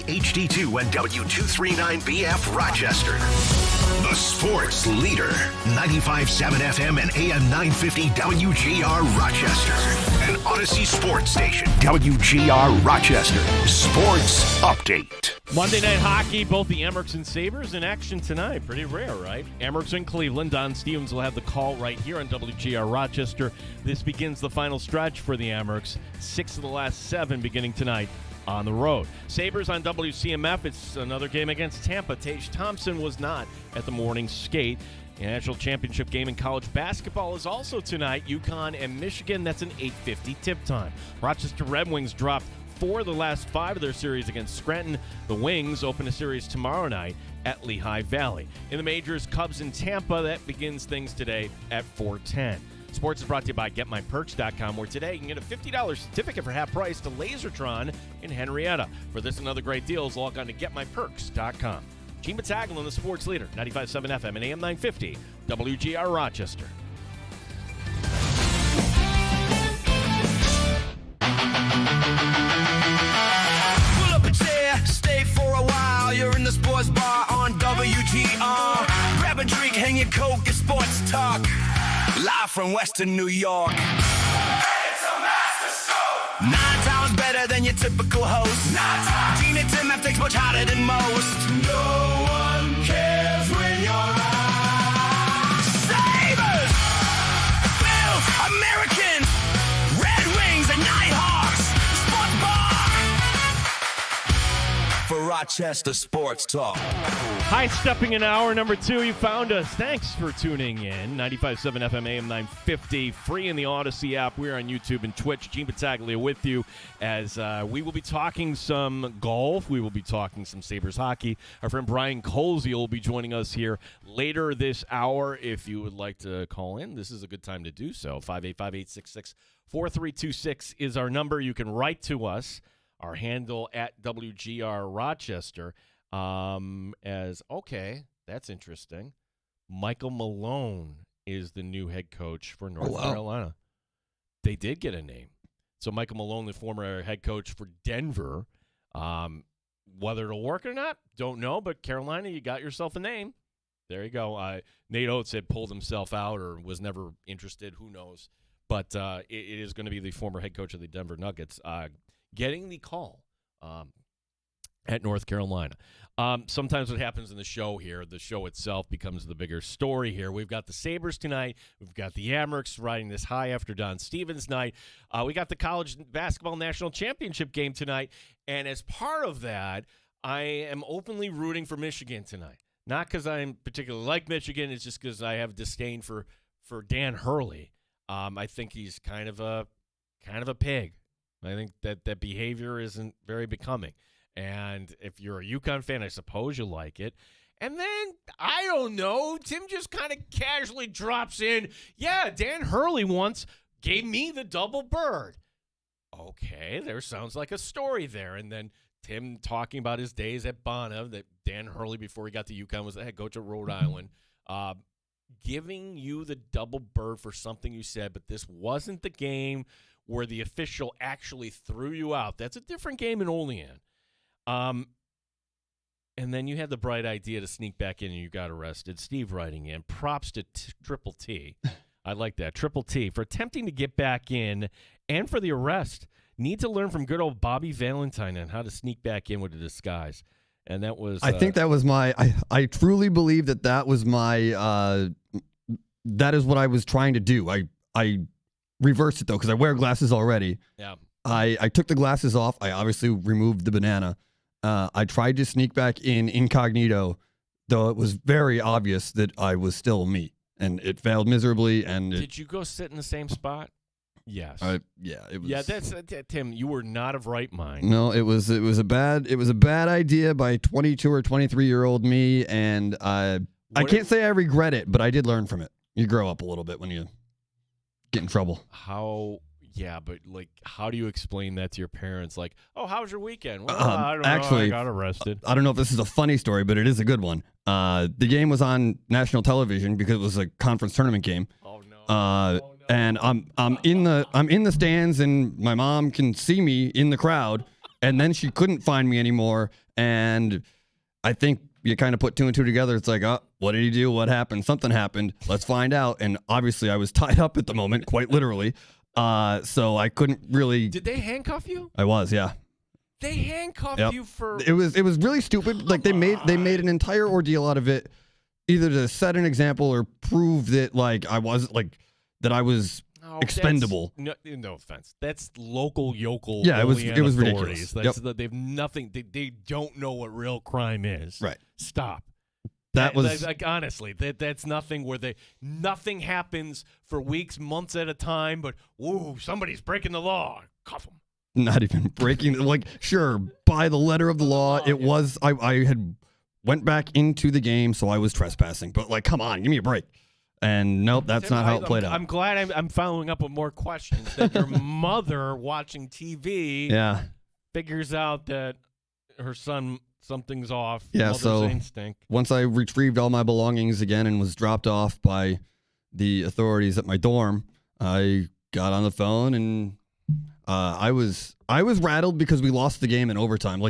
HD2 and W239BF Rochester. The sports leader, 95.7 FM and AM 950 WGR Rochester. An Odyssey Sports Station. WGR Rochester. Sports Update. Monday Night Hockey, both the Amerks and Sabres in action tonight. Pretty rare, right? Amerks in Cleveland. Don Stevens will have the call right here on WGR Rochester. This begins the final stretch for the Amerks. 6 of the last 7 beginning tonight on the road. Sabres on WCMF. It's another game against Tampa. Tage Thompson was not at the morning skate. The national championship game in college basketball is also tonight. UConn and Michigan. That's an 8:50 tip time. Rochester Red Wings dropped 4 of the last 5 of their series against Scranton. The Wings open a series tomorrow night at Lehigh Valley. In the majors, Cubs in Tampa. That begins things today at 4:10. Sports is brought to you by GetMyPerks.com, where today you can get a $50 certificate for half price to Lasertron in Henrietta. For this and other great deals, log on to GetMyPerks.com. Gene Battaglin, the sports leader, 95.7 FM and AM 950, WGR Rochester. Pull up a chair, stay for a while. You're in the sports bar on WGR. Grab a drink, hang your coat, get sports talk. Live from Western New York. It's a master show. 9 times better than your typical host. 9 times. Gene and Tim have takes much hotter than most. No one cares when you're out. Sabres! Bills, Americans, Red Wings, and Nighthawks. Sports bar for Rochester Sports Talk. High stepping in hour number 2. You found us. Thanks for tuning in. 95.7 FM AM 950. Free in the Odyssey app. We're on YouTube and Twitch. Gene Battaglia with you as we will be talking some golf. We will be talking some Sabres hockey. Our friend Brian Colsey will be joining us here later this hour. If you would like to call in, this is a good time to do so. 585-866-4326 is our number. You can write to us. Our handle at WGR Rochester. Okay, that's interesting. Michael Malone is the new head coach for North Carolina. They did get a name. So Michael Malone, the former head coach for Denver. Whether it'll work or not, don't know. But Carolina, you got yourself a name. There you go. Nate Oates had pulled himself out or was never interested. Who knows? But it is going to be the former head coach of the Denver Nuggets getting the call at North Carolina. Sometimes what happens in the show here, the show itself becomes the bigger story here. We've got the Sabres tonight. We've got the Amerks riding this high after Don Stevens night. We got the college basketball national championship game tonight. And as part of that, I am openly rooting for Michigan tonight. Not because I particularly like Michigan. It's just because I have disdain for Dan Hurley. I think he's kind of a pig. I think that behavior isn't very becoming. And if you're a UConn fan, I suppose you like it. And then, I don't know, Tim just kind of casually drops in, yeah, Dan Hurley once gave me the double bird. Okay, there sounds like a story there. And then Tim talking about his days at Bonham, that Dan Hurley, before he got to UConn, was the head coach of Rhode Island. Giving you the double bird for something you said, but this wasn't the game where the official actually threw you out. That's a different game in Olean. And then you had the bright idea to sneak back in and you got arrested. Steve writing in, props to Triple T. I like that. Triple T for attempting to get back in and for the arrest. Need to learn from good old Bobby Valentine on how to sneak back in with a disguise. And that was... I think that was my... I truly believe that was my... that is what I was trying to do. I reversed it, though, because I wear glasses already. Yeah. I took the glasses off. I obviously removed the banana. I tried to sneak back in incognito, though it was very obvious that I was still me. And it failed miserably. And Did you go sit in the same spot? Yes. Yeah, it was. Yeah, that's Tim. You were not of right mind. No, it was a bad idea by 22 or 23-year-old me, and I can't say I regret it, but I did learn from it. You grow up a little bit when you get in trouble. How? Yeah, but how do you explain that to your parents? Like, oh, how was your weekend? Well, I don't actually, know. I got arrested. I don't know if this is a funny story, but it is a good one. The game was on national television because it was a conference tournament game. Oh no. And I'm in the stands, and my mom can see me in the crowd, and then she couldn't find me anymore, And I think you kind of put two and two together. It's like, oh, what did he do? What happened? Something happened. Let's find out. And obviously, I was tied up at the moment, quite literally. So I couldn't really. Did they handcuff you? I was, yeah. They handcuffed you for. It was really stupid. Like they made an entire ordeal out of it, either to set an example or prove that I was expendable. No offense. That's local yokel. Yeah, it was authorities. ridiculous. They've nothing. They don't know what real crime is. Right. Stop. That was honestly, that's nothing where nothing happens for weeks, months at a time. But somebody's breaking the law. Cuff them. not even breaking. Sure, by the letter of the law, it was. I had went back into the game, so I was trespassing. But come on, give me a break. And nope, that's not how it played out. I'm glad I'm following up with more questions. That your mother watching TV, figures out that her son. Something's off. Yeah, Mother's instinct. Once I retrieved all my belongings again and was dropped off by the authorities at my dorm, I got on the phone and I was rattled because we lost the game in overtime.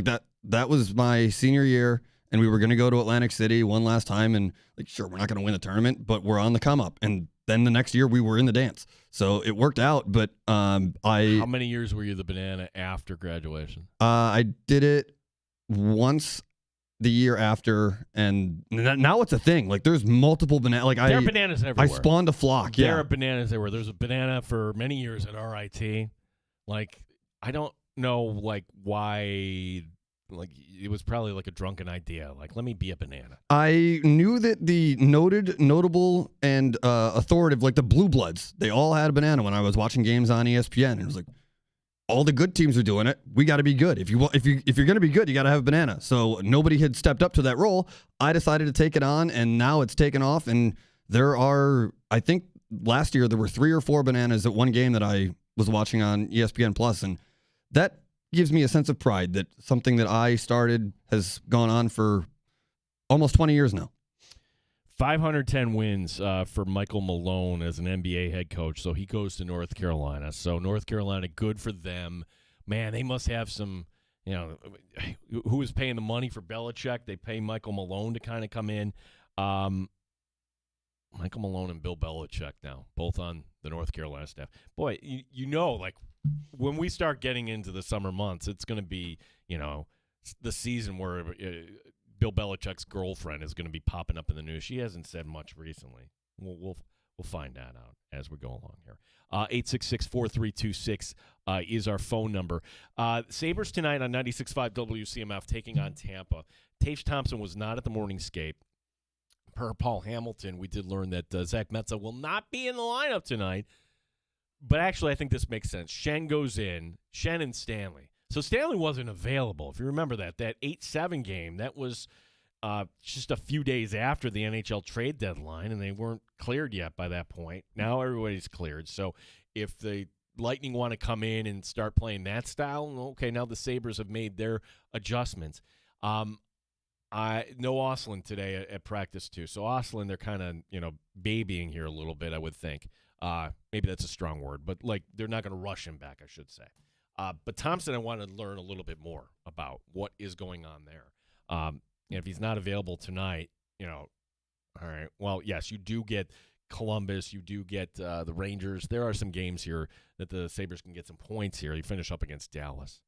That was my senior year, and we were going to go to Atlantic City one last time, and sure, we're not going to win the tournament, but we're on the come up. And then the next year we were in the dance, so it worked out. But How many years were you the banana after graduation? I did it once the year after, and now it's a thing. There's multiple bananas. There are bananas everywhere. I spawned a flock. There are bananas everywhere. There's a banana for many years at RIT. I don't know why. It was probably a drunken idea. Let me be a banana. I knew that the notable, and authoritative, the Blue Bloods, they all had a banana when I was watching games on ESPN. And it was all the good teams are doing it. We got to be good. If you're going to be good, you got to have a banana. So nobody had stepped up to that role. I decided to take it on, and now it's taken off. And there are, I think last year there were 3 or 4 bananas at one game that I was watching on ESPN Plus, and that gives me a sense of pride that something that I started has gone on for almost 20 years now. 510 wins for Michael Malone as an NBA head coach. So he goes to North Carolina. So North Carolina, good for them. Man, they must have some, who is paying the money for Belichick? They pay Michael Malone to kind of come in. Michael Malone and Bill Belichick now, both on the North Carolina staff. Boy, when we start getting into the summer months, it's going to be, the season where Bill Belichick's girlfriend is going to be popping up in the news. She hasn't said much recently. We'll find that out as we go along here. 866-4326 is our phone number. Sabres tonight on 96.5 WCMF taking on Tampa. Tage Thompson was not at the morningscape. Per Paul Hamilton, we did learn that Zach Metza will not be in the lineup tonight. But actually, I think this makes sense. Shen goes in. Shen and Stanley. So Stanley wasn't available. If you remember that 8-7 game, that was just a few days after the NHL trade deadline, and they weren't cleared yet by that point. Now everybody's cleared. So if the Lightning want to come in and start playing that style, okay, now the Sabres have made their adjustments. No Oslin today at practice too. So Oslin, they're kind of babying here a little bit, I would think. Maybe that's a strong word, but they're not going to rush him back, I should say. But Thompson, I want to learn a little bit more about what is going on there. If he's not available tonight, all right. Well, yes, you do get Columbus. You do get the Rangers. There are some games here that the Sabres can get some points here. You finish up against Dallas.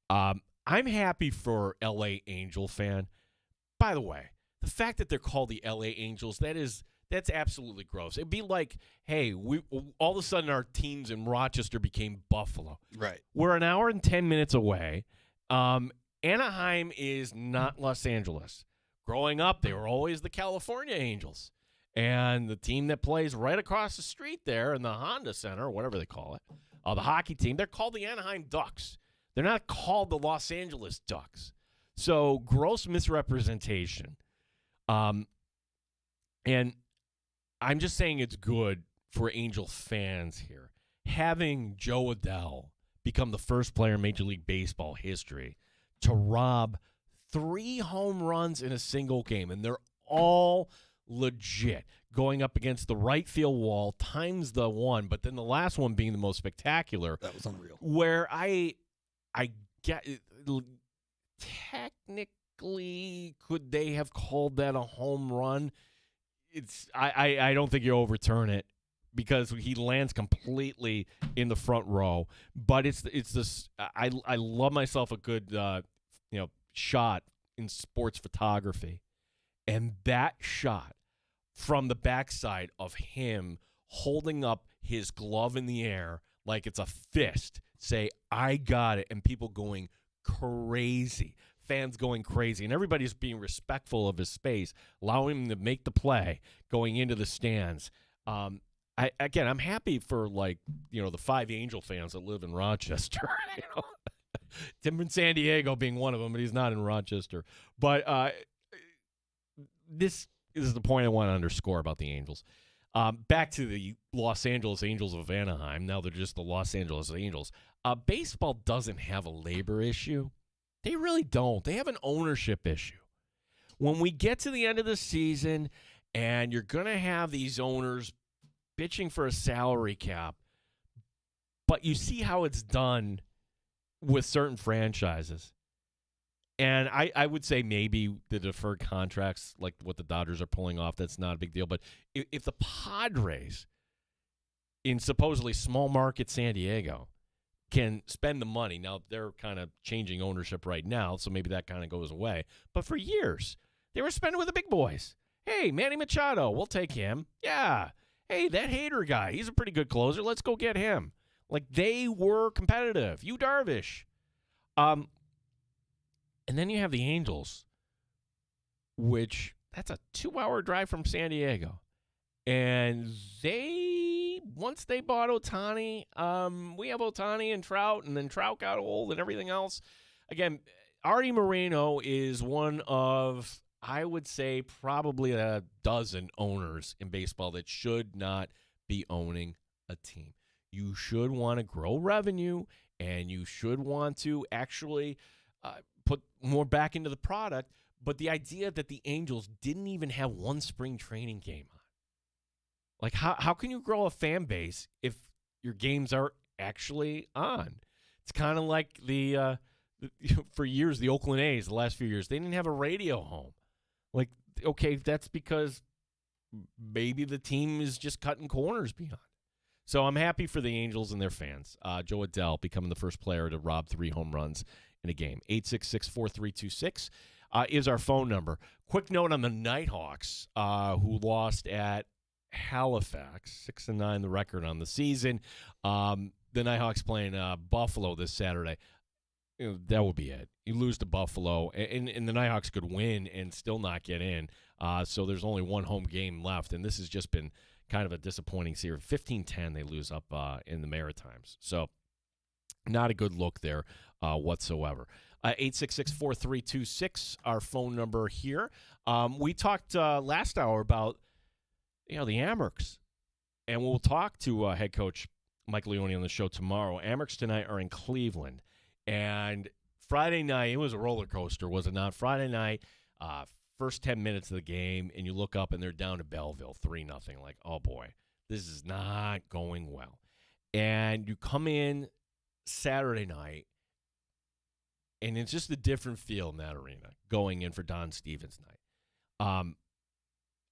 I'm happy for L.A. Angel fan. By the way, the fact that they're called the L.A. Angels, that's absolutely gross. It'd be like, hey, we all of a sudden our teams in Rochester became Buffalo. Right. We're an hour and 10 minutes away. Anaheim is not Los Angeles. Growing up, they were always the California Angels. And the team that plays right across the street there in the Honda Center, or whatever they call it, the hockey team, they're called the Anaheim Ducks. They're not called the Los Angeles Ducks. So gross misrepresentation. And I'm just saying it's good for Angel fans here. Having Joe Adell become the first player in Major League Baseball history to rob 3 home runs in a single game, and they're all legit, going up against the right field wall times the one, but then the last one being the most spectacular. That was unreal. Where I get technically, could they have called that a home run? I don't think you overturn it because he lands completely in the front row. But it's this. I love myself a good shot in sports photography, and that shot from the backside of him holding up his glove in the air like it's a fist, say, I got it, and people going crazy, fans going crazy, and everybody's being respectful of his space, allowing him to make the play going into the stands. I'm happy for the 5 Angel fans that live in Rochester. Tim in San Diego being one of them, but he's not in Rochester. But this is the point I want to underscore about the Angels. Back to the Los Angeles Angels of Anaheim. Now they're just the Los Angeles Angels. Baseball doesn't have a labor issue. They really don't. They have an ownership issue. When we get to the end of the season and you're going to have these owners bitching for a salary cap, but you see how it's done with certain franchises. And I would say maybe the deferred contracts, like what the Dodgers are pulling off, that's not a big deal. But if the Padres in supposedly small market San Diego can spend the money, now they're kind of changing ownership right now, so maybe that kind of goes away. But for years, they were spending with the big boys. Hey, Manny Machado, we'll take him. Yeah. Hey, that Hader guy, he's a pretty good closer. Let's go get him. Like, they were competitive. Yu Darvish. And then you have the Angels, which that's a 2-hour drive from San Diego. And once they bought Ohtani, we have Ohtani and Trout, and then Trout got old and everything else. Again, Artie Moreno is one of, I would say, probably a dozen owners in baseball that should not be owning a team. You should want to grow revenue, and you should want to actually put more back into the product. But the idea that the Angels didn't even have one spring training game on. Like, how can you grow a fan base if your games are actually on? It's kind of like for years, the Oakland A's, the last few years, they didn't have a radio home. Like, okay, that's because maybe the team is just cutting corners beyond. So I'm happy for the Angels and their fans. Joe Adell becoming the first player to rob 3 home runs in a game. 866-4326 is our phone number. Quick note on the Nighthawks, who lost at Halifax, 6-9 the record on the season. The Nighthawks playing Buffalo this Saturday. That would be it. You lose to Buffalo, and the Nighthawks could win and still not get in. So there's only one home game left, and this has just been kind of a disappointing series. 15-10 they lose up in the Maritimes. So not a good look there whatsoever. 866-4326, our phone number here. We talked last hour about the Amherst, and we'll talk to head coach Mike Leone on the show tomorrow. Amherst tonight are in Cleveland, and Friday night, it was a roller coaster, was it not? Friday night, first 10 minutes of the game, and you look up and they're down to Belleville, 3-0. Like, oh boy, this is not going well. And you come in Saturday night, and it's just a different feel in that arena going in for Don Stevens night.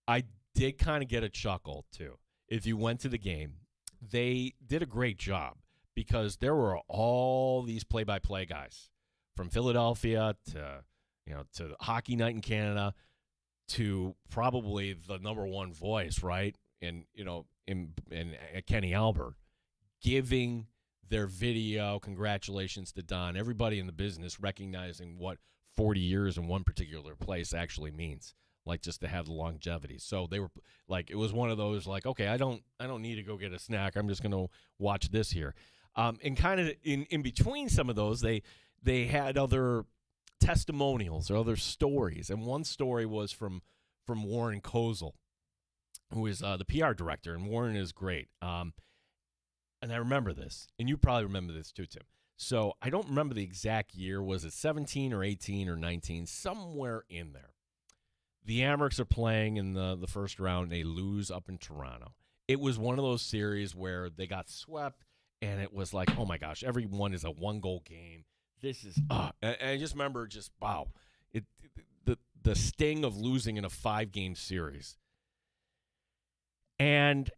I did kind of get a chuckle, too. If you went to the game, they did a great job because there were all these play-by-play guys from Philadelphia to Hockey Night in Canada to probably the number one voice, right? And Kenny Albert giving their video congratulations to Don. Everybody in the business recognizing what 40 years in one particular place actually means, like just to have the longevity. So they were like, it was one of those like, okay, I don't need to go get a snack. I'm just going to watch this here. And kind of in between some of those, they had other testimonials or other stories. And one story was from Warren Kozel, who is the PR director, and Warren is great. And I remember this, and you probably remember this too, Tim. So I don't remember the exact year. Was it 17 or 18 or 19? Somewhere in there. The Amherst are playing in the first round, and they lose up in Toronto. It was one of those series where they got swept, and it was like, oh, my gosh, every one is a one-goal game. This is and I just remember wow, the sting of losing in a 5-game series, and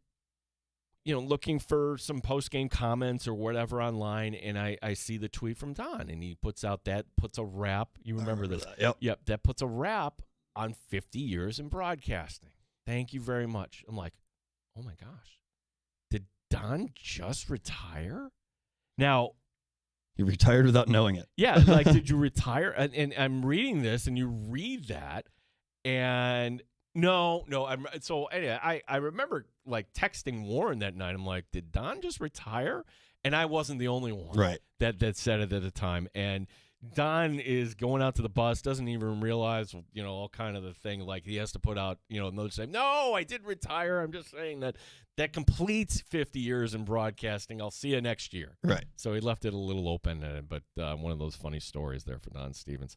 looking for some post-game comments or whatever online, and I see the tweet from Don, and he puts a wrap. You remember this? Yep. That puts a wrap on 50 years in broadcasting. Thank you very much. I'm like, oh my gosh, did Don just retire? Now. You retired without knowing it. Yeah, like, did you retire? And I'm reading this, and you read that, and no. I remember like texting Warren that night. I'm like, did Don just retire? And I wasn't the only one, right? That said it at the time. And Don is going out to the bus, doesn't even realize, all kind of the thing. Like, he has to put out, another saying, no, I did retire. I'm just saying that completes 50 years in broadcasting. I'll see you next year. Right. So he left it a little open, but one of those funny stories there for Don Stevens.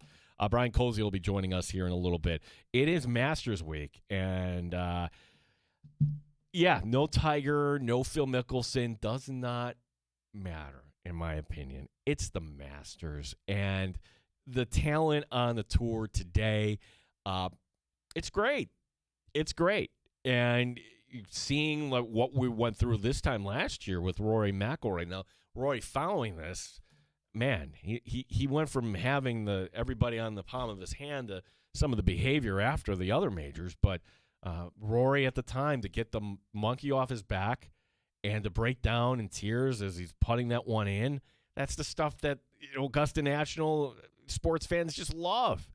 Brian Colsey will be joining us here in a little bit. It is Masters Week, and no Tiger, no Phil Mickelson, does not matter, in my opinion. It's the Masters, and the talent on the tour today, it's great. It's great. And seeing like what we went through this time last year with Rory McIlroy. Now, Rory, following this, man, he went from having everybody on the palm of his hand to some of the behavior after the other majors. But Rory at the time, to get the monkey off his back and to break down in tears as he's putting that one in, that's the stuff that Augusta National sports fans just love.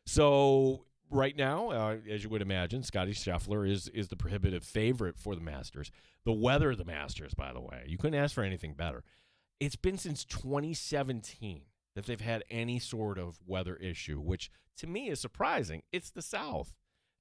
So right now, as you would imagine, Scottie Scheffler is the prohibitive favorite for the Masters. The weather of the Masters, by the way, you couldn't ask for anything better. It's been since 2017 that they've had any sort of weather issue, which to me is surprising. It's the South.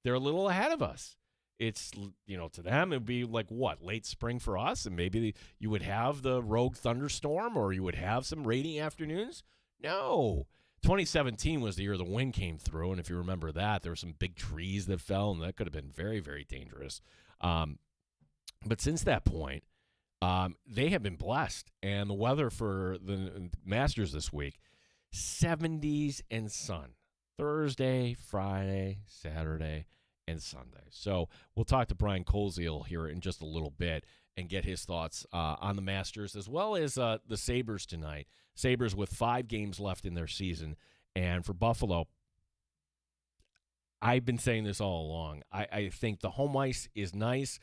They're a little ahead of us. It's, to them, it would be like, what, late spring for us? And maybe you would have the rogue thunderstorm, or you would have some rainy afternoons? No. 2017 was the year the wind came through, and if you remember that, there were some big trees that fell, and that could have been very, very dangerous. But since that point, they have been blessed, and the weather for the Masters this week, 70s and sun. Thursday, Friday, Saturday, and Sunday. So we'll talk to Brian Colsey here in just a little bit and get his thoughts on the Masters, as well as the Sabres tonight. Sabres with 5 games left in their season. And for Buffalo, I've been saying this all along. I think the home ice is nice,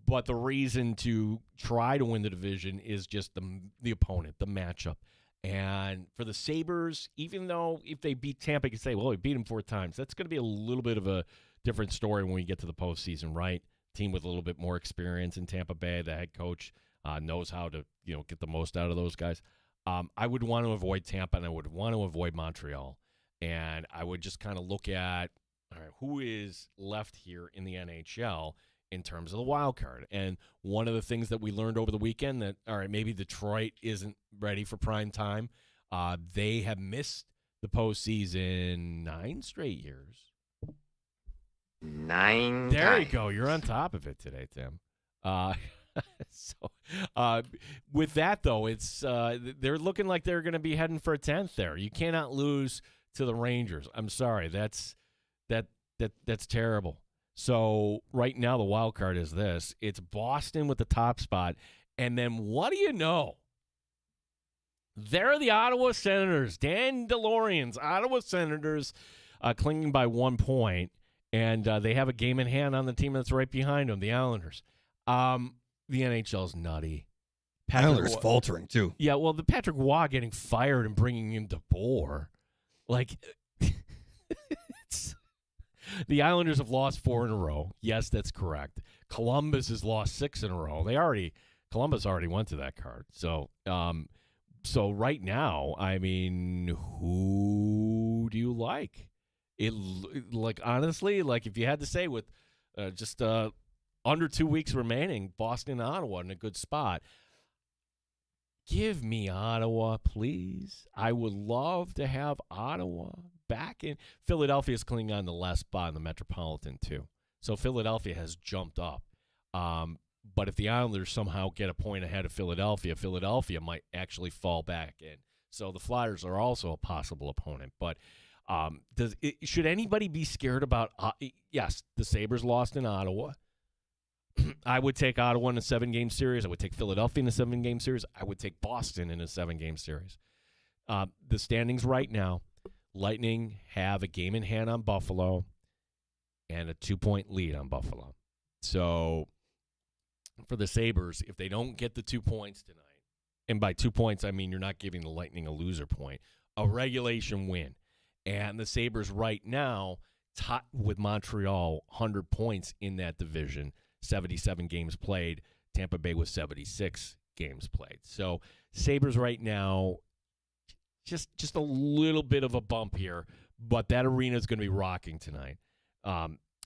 but the reason to try to win the division is just the opponent, the matchup. And for the Sabres, even though if they beat Tampa, you can say, well, we beat them 4 times. That's going to be a little bit of a different story when we get to the postseason, right? Team with a little bit more experience in Tampa Bay. The head coach knows how to, get the most out of those guys. I would want to avoid Tampa, and I would want to avoid Montreal. And I would just kind of look at, all right, who is left here in the NHL in terms of the wild card. And one of the things that we learned over the weekend that, all right, maybe Detroit isn't ready for prime time. They have missed the postseason 9 straight years. 9 There times. you go. You're on top of it today, Tim. With that, though, it's they're looking like they're going to be heading for a 10th there. You cannot lose to the Rangers. I'm sorry. That's terrible. So right now the wild card is this. It's Boston with the top spot. And then what do you know? They're the Ottawa Senators. Dan DeLorean's Ottawa Senators clinging by 1 point. And they have a game in hand on the team that's right behind them, the Islanders. The NHL's nutty. Islanders faltering, too. Yeah, well, the Patrick Waugh getting fired and bringing in DeBoer. Like, the Islanders have lost 4 in a row. Yes, that's correct. Columbus has lost 6 in a row. Columbus already went to that card. So right now, I mean, who do you like? Honestly, if you had to say with just under 2 weeks remaining, Boston and Ottawa in a good spot. Give me Ottawa, please. I would love to have Ottawa back in. Philadelphia's clinging on the last spot in the Metropolitan, too. So Philadelphia has jumped up. But if the Islanders somehow get a point ahead of Philadelphia, Philadelphia might actually fall back in. So the Flyers are also a possible opponent. But should anybody be scared about yes, the Sabres lost in Ottawa. I would take Ottawa in a 7-game series. I would take Philadelphia in a 7-game series. I would take Boston in a 7-game series. The standings right now, Lightning have a game in hand on Buffalo and a 2-point lead on Buffalo. So for the Sabres, if they don't get the 2 points tonight, and by 2 points, I mean you're not giving the Lightning a loser point, a regulation win. And the Sabres right now, tied with Montreal, 100 points in that division, 77 games played. Tampa Bay was 76 games played. So Sabres right now, just a little bit of a bump here, but that arena is going to be rocking tonight.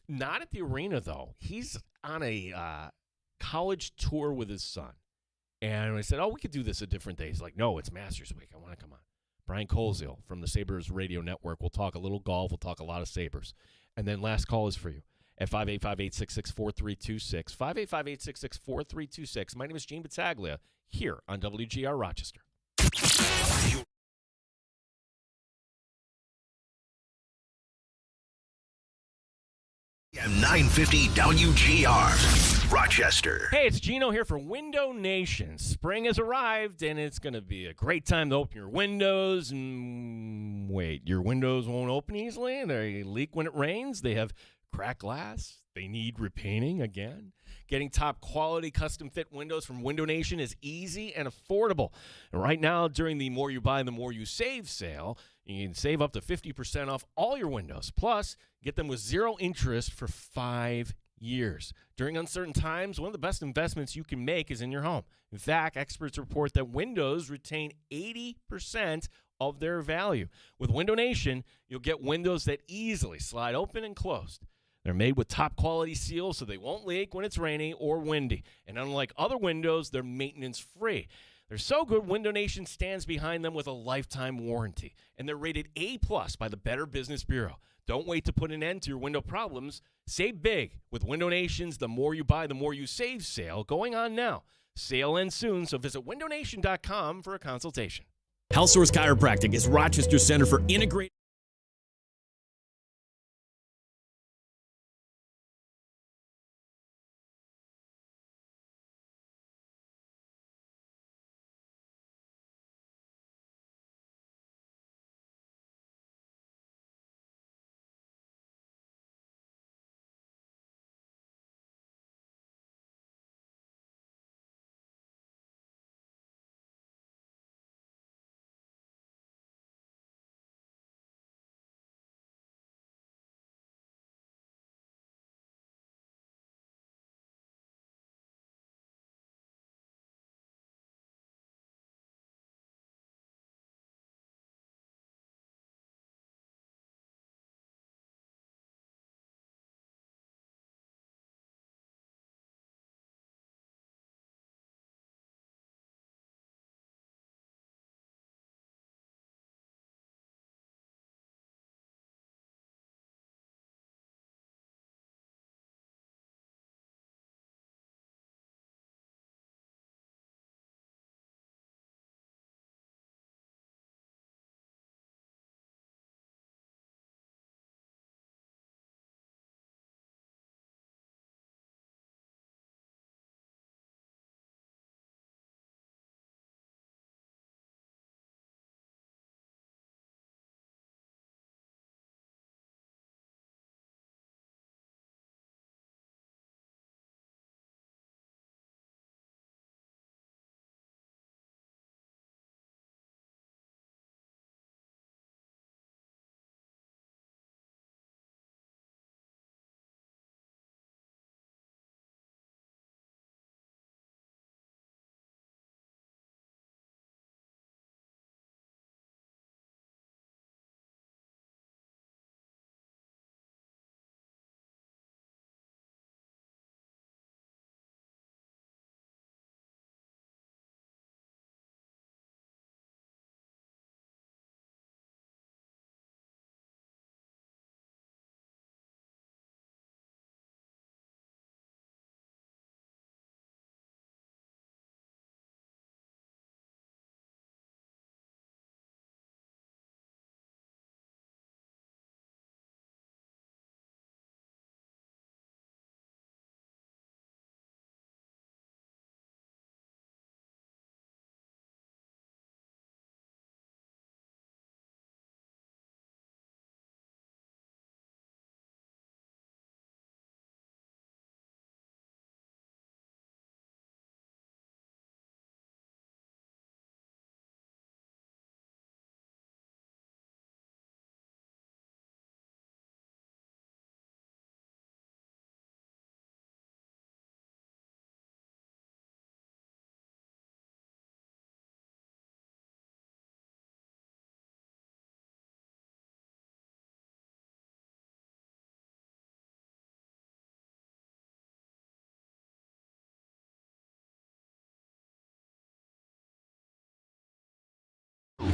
Not at the arena, though. He's on a college tour with his son. And I said, we could do this a different day. He's like, no, it's Masters Week. I want to come on. Brian Coleshill from the Sabres Radio Network. We'll talk a little golf. We'll talk a lot of Sabres. And then last call is for you at 585-866-4326. 585-866-4326. My name is Gene Battaglia here on WGR Rochester. AM 950 WGR Rochester. Hey, it's Gino here for Window Nation. Spring has arrived, and it's going to be a great time to open your windows. And wait, your windows won't open easily? They leak when it rains? They have cracked glass? They need repainting again? Getting top quality custom fit windows from Window Nation is easy and affordable. And right now, during the More You Buy, the More You Save sale, you can save up to 50% off all your windows. Plus, get them with 0 interest for 5 years. During uncertain times, one of the best investments you can make is in your home. In fact, experts report that windows retain 80% of their value. With Window Nation, you'll get windows that easily slide open and closed. They're made with top quality seals so they won't leak when it's rainy or windy. And unlike other windows, they're maintenance free. They're so good, Window Nation stands behind them with a lifetime warranty. And they're rated A+ by the Better Business Bureau. Don't wait to put an end to your window problems. Save big with Window Nation's The More You Buy, the More You Save sale going on now. Sale ends soon, so visit windownation.com for a consultation. Health Source Chiropractic is Rochester's Center for Integrated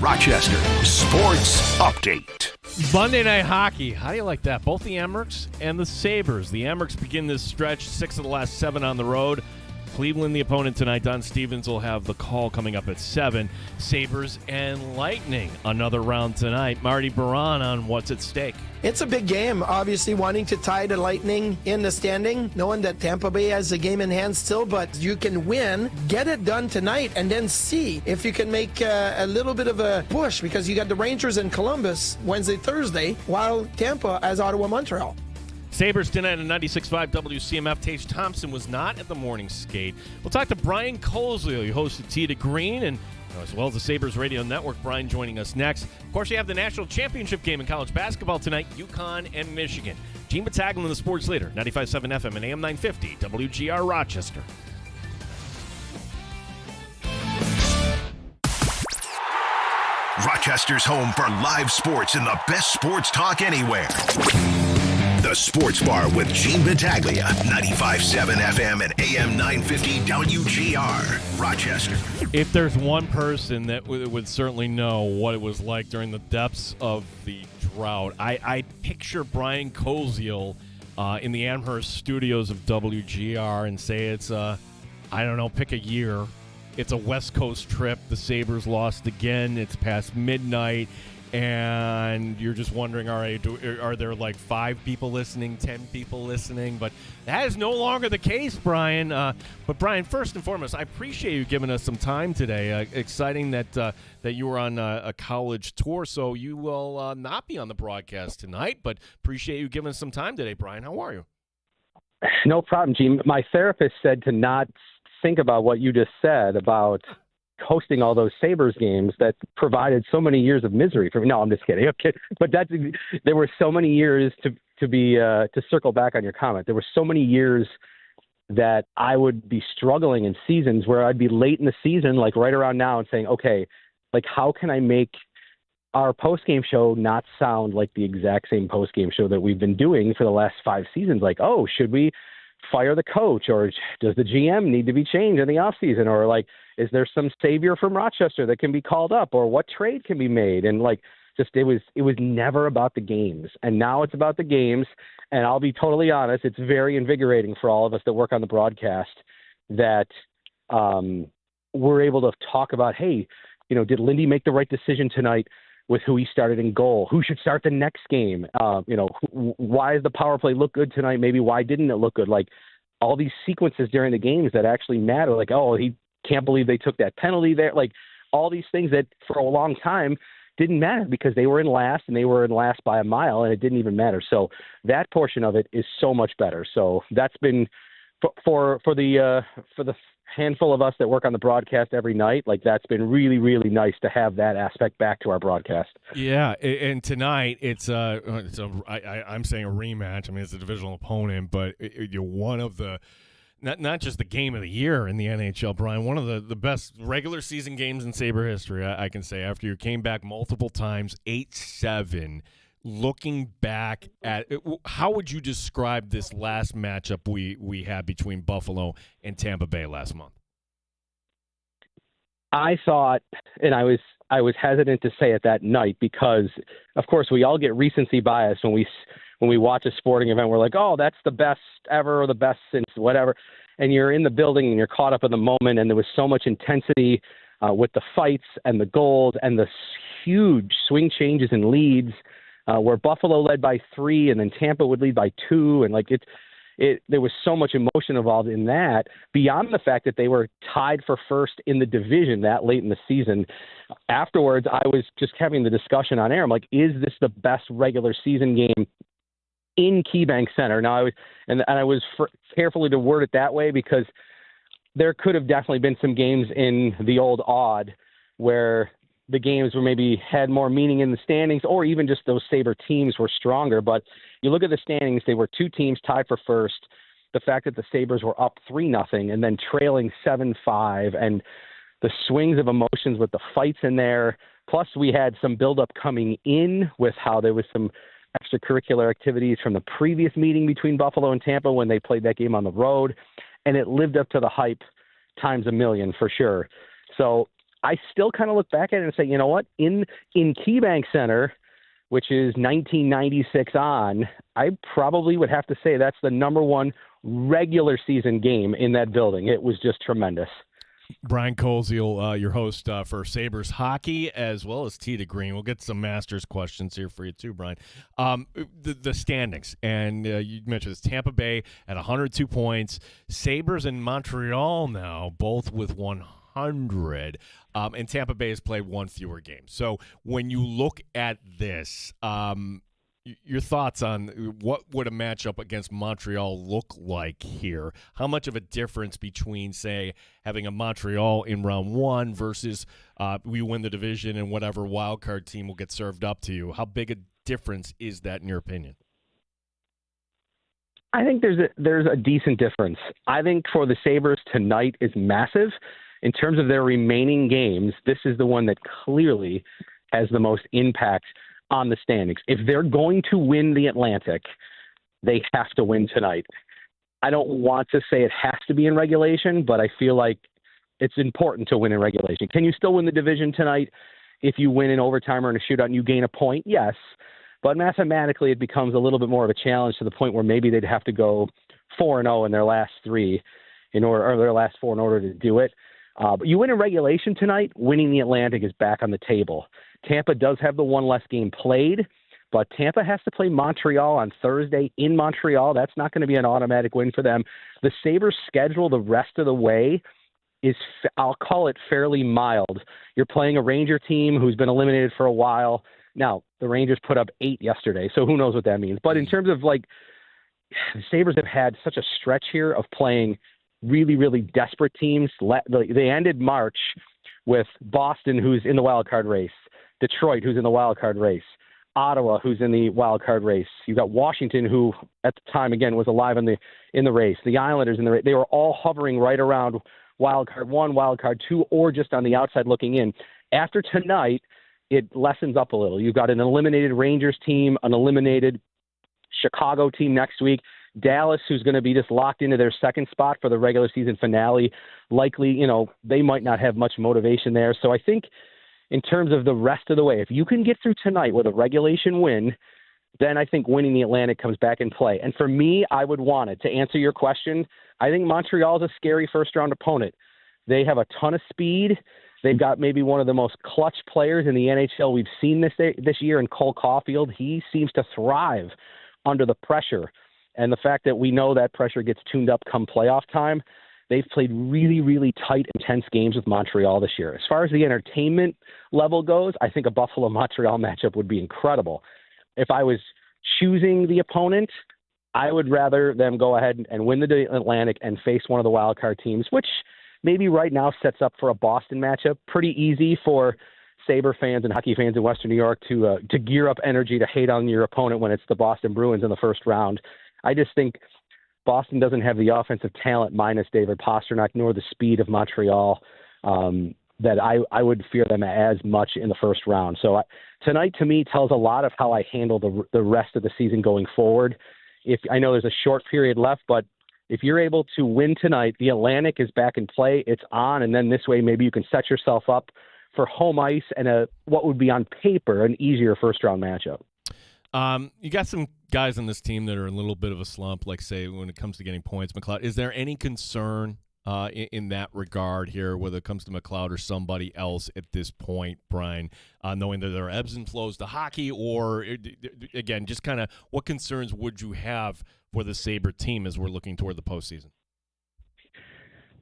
Rochester Sports Update. Monday Night Hockey. How do you like that? Both the Amerks and the Sabres. The Amerks begin this stretch, 6 of the last 7 on the road. Cleveland, the opponent tonight. Don Stevens will have the call coming up at 7. Sabres and Lightning, another round tonight. Marty Baron on what's at stake. It's a big game, obviously wanting to tie the Lightning in the standing, knowing that Tampa Bay has a game in hand still, but you can win, get it done tonight, and then see if you can make a little bit of a push, because you got the Rangers in Columbus Wednesday, Thursday, while Tampa has Ottawa, Montreal. Sabres tonight on 96.5 WCMF. Tage Thompson was not at the morning skate. We'll talk to Brian Koziel. He hosted Tee to Green, and as well as the Sabres Radio Network. Brian joining us next. Of course, you have the national championship game in college basketball tonight, UConn and Michigan. Gene Battaglin, the sports leader, 95.7 FM and AM 950, WGR Rochester. Rochester's home for live sports and the best sports talk anywhere. The Sports Bar with Gene Battaglia, 95.7 FM and AM 950 WGR, Rochester. If there's one person that would certainly know what it was like during the depths of the drought, I picture Brian Koziel in the Amherst studios of WGR and say it's I don't know, pick a year. It's a West Coast trip. The Sabres lost again. It's past midnight. And you're just wondering, all right, are there like 5 people listening, 10 people listening? But that is no longer the case, Brian. But Brian, first and foremost, I appreciate you giving us some time today. Exciting that you were on a college tour, so you will not be on the broadcast tonight. But appreciate you giving us some time today, Brian. How are you? No problem, Gene. My therapist said to not think about what you just said about hosting all those Sabres games that provided so many years of misery for me. No, I'm just kidding. Okay. But there were so many years to circle back on your comment. There were so many years that I would be struggling in seasons where I'd be late in the season, like right around now, and saying, okay, like how can I make our post-game show not sound like the exact same post-game show that we've been doing for the last 5 seasons? Like, oh, should we fire the coach, or does the GM need to be changed in the offseason, or like, is there some savior from Rochester that can be called up, or what trade can be made? And like, just it was never about the games, and now it's about the games. And I'll be totally honest, it's very invigorating for all of us that work on the broadcast that we're able to talk about, hey, did Lindy make the right decision tonight with who he started in goal? Who should start the next game? Why does the power play look good tonight? Maybe why didn't it look good? Like all these sequences during the games that actually matter. Like, oh, he can't believe they took that penalty there. Like all these things that for a long time didn't matter because they were in last, and they were in last by a mile, and it didn't even matter. So that portion of it is so much better. So that's been for the handful of us that work on the broadcast every night, like that's been really, really nice to have that aspect back to our broadcast. Yeah, and tonight I'm saying a rematch. I mean, it's a divisional opponent, but you're one of the not just the game of the year in the NHL, Brian, one of the best regular season games in Sabre history, I can say, after you came back multiple times, 8-7. Looking back at it, how would you describe this last matchup we had between Buffalo and Tampa Bay last month? I thought, and I was hesitant to say it that night because, of course, we all get recency bias when we watch a sporting event. We're like, oh, that's the best ever or the best since whatever. And you're in the building and you're caught up in the moment, and there was so much intensity with the fights and the goals and the huge swing changes and leads. Where Buffalo led by 3 and then Tampa would lead by 2. And like there was so much emotion involved in that beyond the fact that they were tied for first in the division that late in the season. Afterwards, I was just having the discussion on air. I'm like, is this the best regular season game in KeyBank Center? Now I was carefully to word it that way because there could have definitely been some games in the old odd where the games were maybe had more meaning in the standings, or even just those Sabre teams were stronger. But you look at the standings, they were 2 teams tied for first. The fact that the Sabres were up 3-0 and then trailing 7-5, and the swings of emotions with the fights in there. Plus we had some buildup coming in with how there was some extracurricular activities from the previous meeting between Buffalo and Tampa when they played that game on the road. And it lived up to the hype times a million for sure. So I still kind of look back at it and say, you know what, in KeyBank Center, which is 1996 on, I probably would have to say that's the number one regular season game in that building. It was just tremendous. Brian Koziel, your host for Sabres Hockey, as well as Tee to Green. We'll get some Masters questions here for you too, Brian. The standings, and you mentioned this, Tampa Bay at 102 points, Sabres and Montreal now both with 100, and Tampa Bay has played one fewer game. So when you look at this, your thoughts on what would a matchup against Montreal look like here? How much of a difference between, say, having a Montreal in round one versus we win the division and whatever wild card team will get served up to you? How big a difference is that in your opinion? I think there's a decent difference. I think for the Sabres tonight is massive. In terms of their remaining games, this is the one that clearly has the most impact on the standings. If they're going to win the Atlantic, they have to win tonight. I don't want to say it has to be in regulation, but I feel like it's important to win in regulation. Can you still win the division tonight if you win in overtime or in a shootout and you gain a point? Yes. But mathematically, it becomes a little bit more of a challenge to the point where maybe they'd have to go 4-0 in their last three or their last four in order to do it. But you win in regulation tonight, winning the Atlantic is back on the table. Tampa does have the one less game played, but Tampa has to play Montreal on Thursday in Montreal. That's not going to be an automatic win for them. The Sabres' schedule the rest of the way is, I'll call it fairly mild. You're playing a Ranger team who's been eliminated for a while. Now, the Rangers put up 8 yesterday, so who knows what that means. But in terms of, the Sabres have had such a stretch here of playing really, really desperate teams. They ended March with Boston, who's in the wild card race, Detroit, who's in the wild card race, Ottawa, who's in the wild card race. You've got Washington, who at the time, again, was alive in the race. The Islanders in the race. They were all hovering right around wild card 1, wild card 2, or just on the outside looking in. After tonight, it lessens up a little. You've got an eliminated Rangers team, an eliminated Chicago team next week. Dallas, who's going to be just locked into their second spot for the regular season finale. Likely, they might not have much motivation there. So I think in terms of the rest of the way, if you can get through tonight with a regulation win, then I think winning the Atlantic comes back in play. And for me, I would want it. To answer your question, I think Montreal is a scary first-round opponent. They have a ton of speed. They've got maybe one of the most clutch players in the NHL we've seen this year in Cole Caulfield. He seems to thrive under the pressure. And the fact that we know that pressure gets tuned up come playoff time, they've played really, really tight, intense games with Montreal this year. As far as the entertainment level goes, I think a Buffalo-Montreal matchup would be incredible. If I was choosing the opponent, I would rather them go ahead and win the Atlantic and face one of the wild card teams, which maybe right now sets up for a Boston matchup. Pretty easy for Sabre fans and hockey fans in Western New York to gear up energy to hate on your opponent when it's the Boston Bruins in the first round. I just think Boston doesn't have the offensive talent minus David Pastrnak nor the speed of Montreal that I would fear them as much in the first round. So tonight to me tells a lot of how I handle the rest of the season going forward. If I know there's a short period left, but if you're able to win tonight, the Atlantic is back in play. It's on, and then this way maybe you can set yourself up for home ice and what would be on paper an easier first-round matchup. You got some guys on this team that are in a little bit of a slump, like, say, when it comes to getting points. McLeod, is there any concern in that regard here, whether it comes to McLeod or somebody else at this point, Brian, knowing that there are ebbs and flows to hockey, or, again, just kind of what concerns would you have for the Sabre team as we're looking toward the postseason?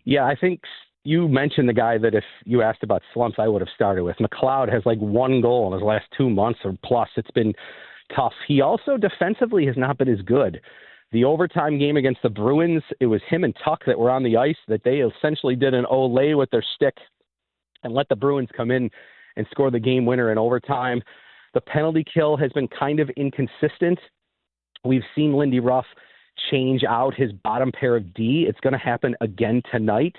Yeah, I think you mentioned the guy that if you asked about slumps, I would have started with. McLeod has one goal in his last 2 months or plus. It's been tough. He also defensively has not been as good. The overtime game against the Bruins, it was him and Tuck that were on the ice, that they essentially did an Olay with their stick and let the Bruins come in and score the game winner in overtime. The penalty kill has been kind of inconsistent. We've seen Lindy Ruff change out his bottom pair of D. It's going to happen again tonight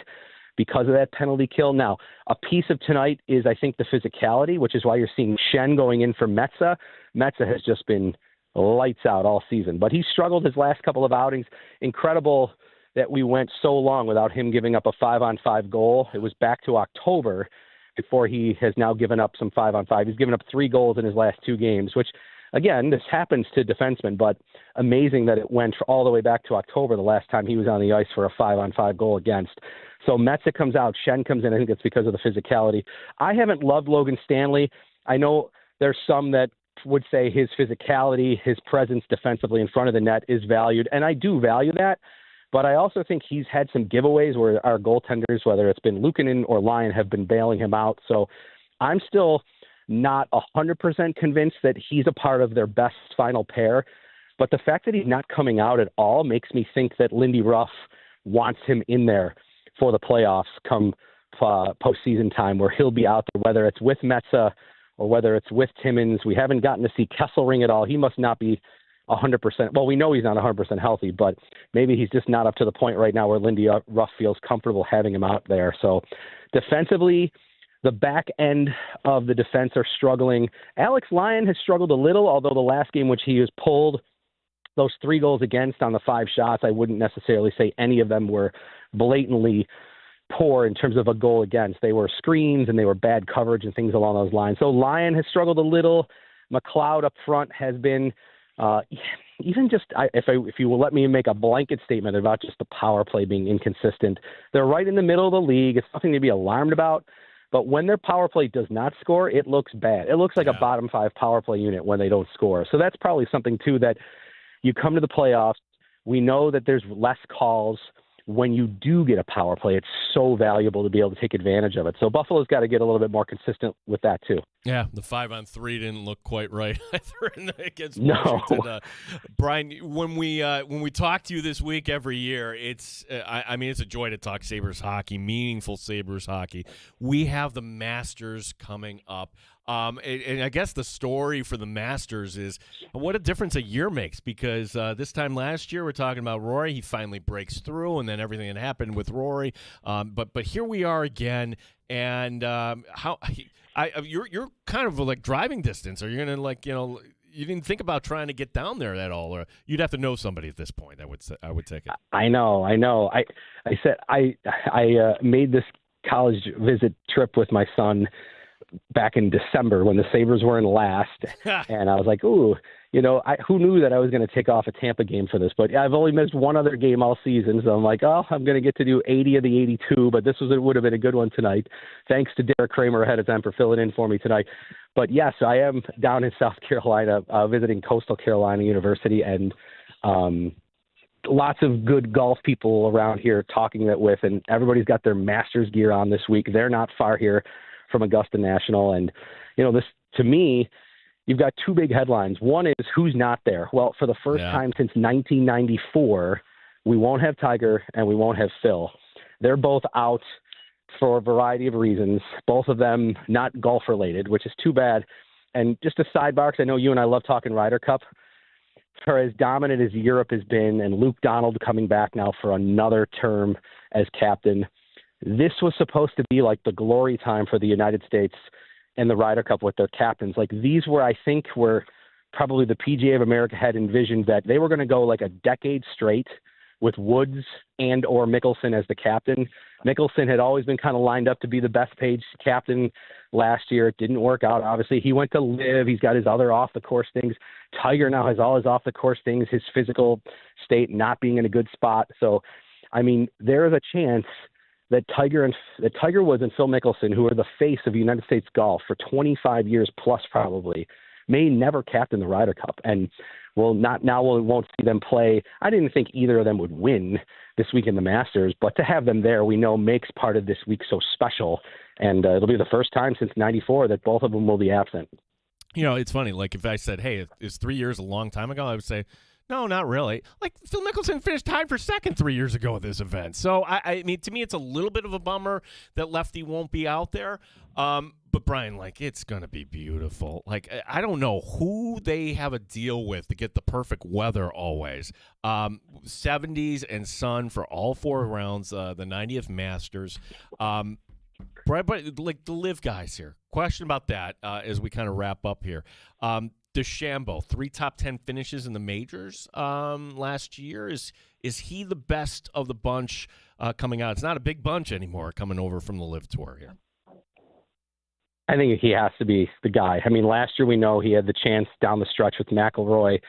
because of that penalty kill. Now, a piece of tonight is, I think, the physicality, which is why you're seeing Shen going in for Metsä. Metsä has just been lights out all season, but he struggled his last couple of outings. Incredible that we went so long without him giving up a 5-on-5 goal. It was back to October before he has now given up some 5-on-5. He's given up 3 goals in his last 2 games, which, again, this happens to defensemen, but amazing that it went all the way back to October, the last time he was on the ice for a 5-on-5 goal against. So Metsa comes out, Shen comes in. I think it's because of the physicality. I haven't loved Logan Stanley. I know there's some that would say his physicality, his presence defensively in front of the net is valued, and I do value that. But I also think he's had some giveaways where our goaltenders, whether it's been Luukkonen or Lyon, have been bailing him out. So I'm still not 100% convinced that he's a part of their best final pair. But the fact that he's not coming out at all makes me think that Lindy Ruff wants him in there for the playoffs come postseason time, where he'll be out there, whether it's with Metsa or whether it's with Timmins. We haven't gotten to see Kesselring at all. He must not be 100%. Well, we know he's not 100% healthy, but maybe he's just not up to the point right now where Lindy Ruff feels comfortable having him out there. So defensively, the back end of the defense are struggling. Alex Lyon has struggled a little, although the last game which he was pulled, those 3 goals against on the 5 shots, I wouldn't necessarily say any of them were blatantly poor in terms of a goal against. They were screens and they were bad coverage and things along those lines. So Lyon has struggled a little. McLeod up front has been even just if you will let me make a blanket statement about just the power play being inconsistent. They're right in the middle of the league. It's nothing to be alarmed about. But when their power play does not score, it looks bad. It looks like a bottom 5 power play unit when they don't score. So that's probably something, too, that you come to the playoffs. We know that there's less calls. When you do get a power play, it's so valuable to be able to take advantage of it. So Buffalo's got to get a little bit more consistent with that, too. Yeah, the 5-on-3 didn't look quite right either against Washington. Brian, when we talk to you this week every year, it's I mean it's a joy to talk Sabres hockey, meaningful Sabres hockey. We have the Masters coming up. And I guess the story for the Masters is what a difference a year makes, because this time last year we're talking about Rory. He finally breaks through, and then everything that happened with Rory. But here we are again, and you're kind of like driving distance. Are you going to you didn't think about trying to get down there at all, or you'd have to know somebody at this point. I would take it. I know. I said I made this college visit trip with my son back in December when the Sabres were in last, and I was like, ooh, who knew that I was going to take off a Tampa game for this? But I've only missed one other game all season, so I'm like, oh, I'm going to get to do 80 of the 82, but would have been a good one tonight. Thanks to Derek Kramer ahead of time for filling in for me tonight. But yes, I am down in South Carolina visiting Coastal Carolina University, and lots of good golf people around here talking that with, and everybody's got their Masters gear on this week. They're not far here from Augusta National. And, this, to me, you've got 2 big headlines. One is who's not there. Well, for the first time since 1994, we won't have Tiger and we won't have Phil. They're both out for a variety of reasons, both of them not golf related, which is too bad. And just a sidebar, because I know you and I love talking Ryder Cup. For as dominant as Europe has been, and Luke Donald coming back now for another term as captain, this was supposed to be like the glory time for the United States and the Ryder Cup with their captains. Like, these were, I think, were probably the PGA of America had envisioned that they were going to go like a decade straight with Woods and or Mickelson as the captain. Mickelson had always been kind of lined up to be the best paid captain last year. It didn't work out. Obviously, he went to live. He's got his other off-the-course things. Tiger now has all his off-the-course things, his physical state not being in a good spot. So, I mean, there is a chance that Tiger Woods and Phil Mickelson, who are the face of United States golf for 25 years plus probably, may never captain the Ryder Cup. And we won't see them play. I didn't think either of them would win this week in the Masters, but to have them there, we know makes part of this week so special. And it'll be the first time since '94 that both of them will be absent. It's funny. Like, if I said, hey, is 3 years a long time ago? I would say, no, not really. Like, Phil Mickelson finished tied for second 3 years ago at this event. So, I mean, to me, it's a little bit of a bummer that Lefty won't be out there. But, Brian, like, it's going to be beautiful. Like, I don't know who they have a deal with to get the perfect weather always. 70s and sun for all 4 rounds, the 90th Masters. Brian, but, like, the live guys here. Question about that as we kind of wrap up here. DeChambeau, 3 top 10 finishes in the majors last year. Is he the best of the bunch coming out? It's not a big bunch anymore coming over from the Live Tour here. I think he has to be the guy. I mean, last year we know he had the chance down the stretch with McIlroy,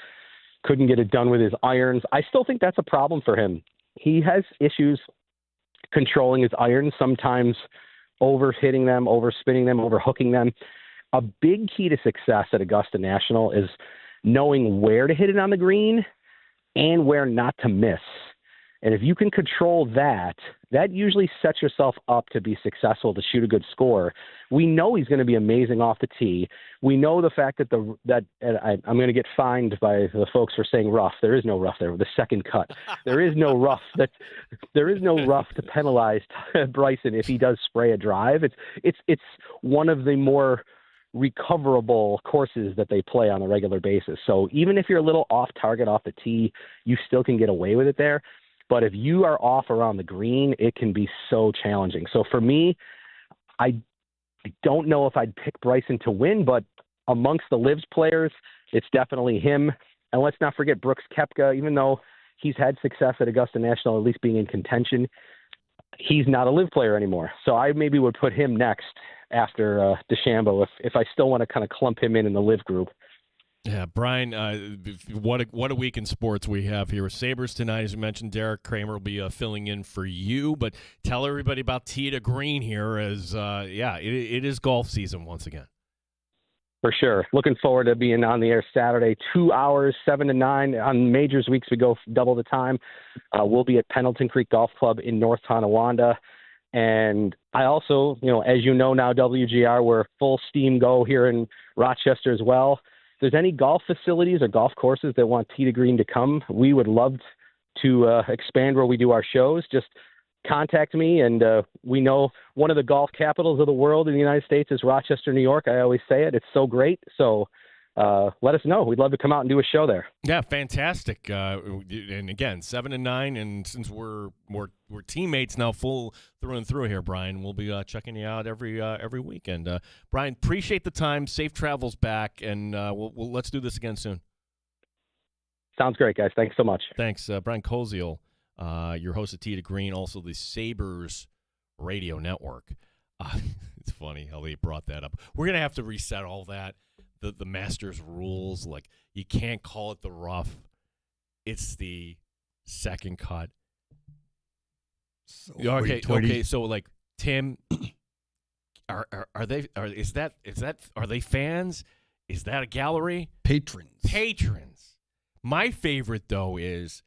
couldn't get it done with his irons. I still think that's a problem for him. He has issues controlling his irons, sometimes over-hitting them, over-spinning them, over-hooking them. A big key to success at Augusta National is knowing where to hit it on the green and where not to miss. And if you can control that, that usually sets yourself up to be successful, to shoot a good score. We know he's going to be amazing off the tee. We know the fact that I'm going to get fined by the folks for saying rough. There is no rough there. The second cut. There is no rough. There is no rough to penalize Bryson if he does spray a drive. It's one of the more recoverable courses that they play on a regular basis. So even if you're a little off target off the tee, you still can get away with it there. But if you are off around the green, it can be so challenging. So for me, I don't know if I'd pick Bryson to win, but amongst the Livs players, it's definitely him. And let's not forget Brooks Koepka, even though he's had success at Augusta National, at least being in contention, he's not a Liv player anymore. So I maybe would put him next after DeChambeau if I still want to kind of clump him in the Liv group. Yeah, Brian, what a week in sports we have here. Sabres tonight, as you mentioned, Derek Kramer will be filling in for you. But tell everybody about Tee to Green here as, it is golf season once again. For sure. Looking forward to being on the air Saturday, 2 hours, 7 to 9. On majors weeks, we go double the time. We'll be at Pendleton Creek Golf Club in North Tonawanda. And I also, as you know now, WGR, we're full steam go here in Rochester as well. If there's any golf facilities or golf courses that want Tee to Green to come, we would love to expand where we do our shows. Just contact me, and we know one of the golf capitals of the world in the United States is Rochester, New York. I always say it. It's so great. So let us know. We'd love to come out and do a show there. Yeah, fantastic. And again, 7 to 9, and since we're teammates now, full through and through here, Brian, we'll be checking you out every weekend. Brian, appreciate the time. Safe travels back, and let's do this again soon. Sounds great, guys. Thanks so much. Thanks, Brian Koziel, your host of Tee to Green, also the Sabres Radio Network. It's funny how they brought that up. We're gonna have to reset all that. The Masters rules, like you can't call it the rough. It's the second cut. So okay. So like Tim, are they fans? Is that a gallery? Patrons. My favorite though is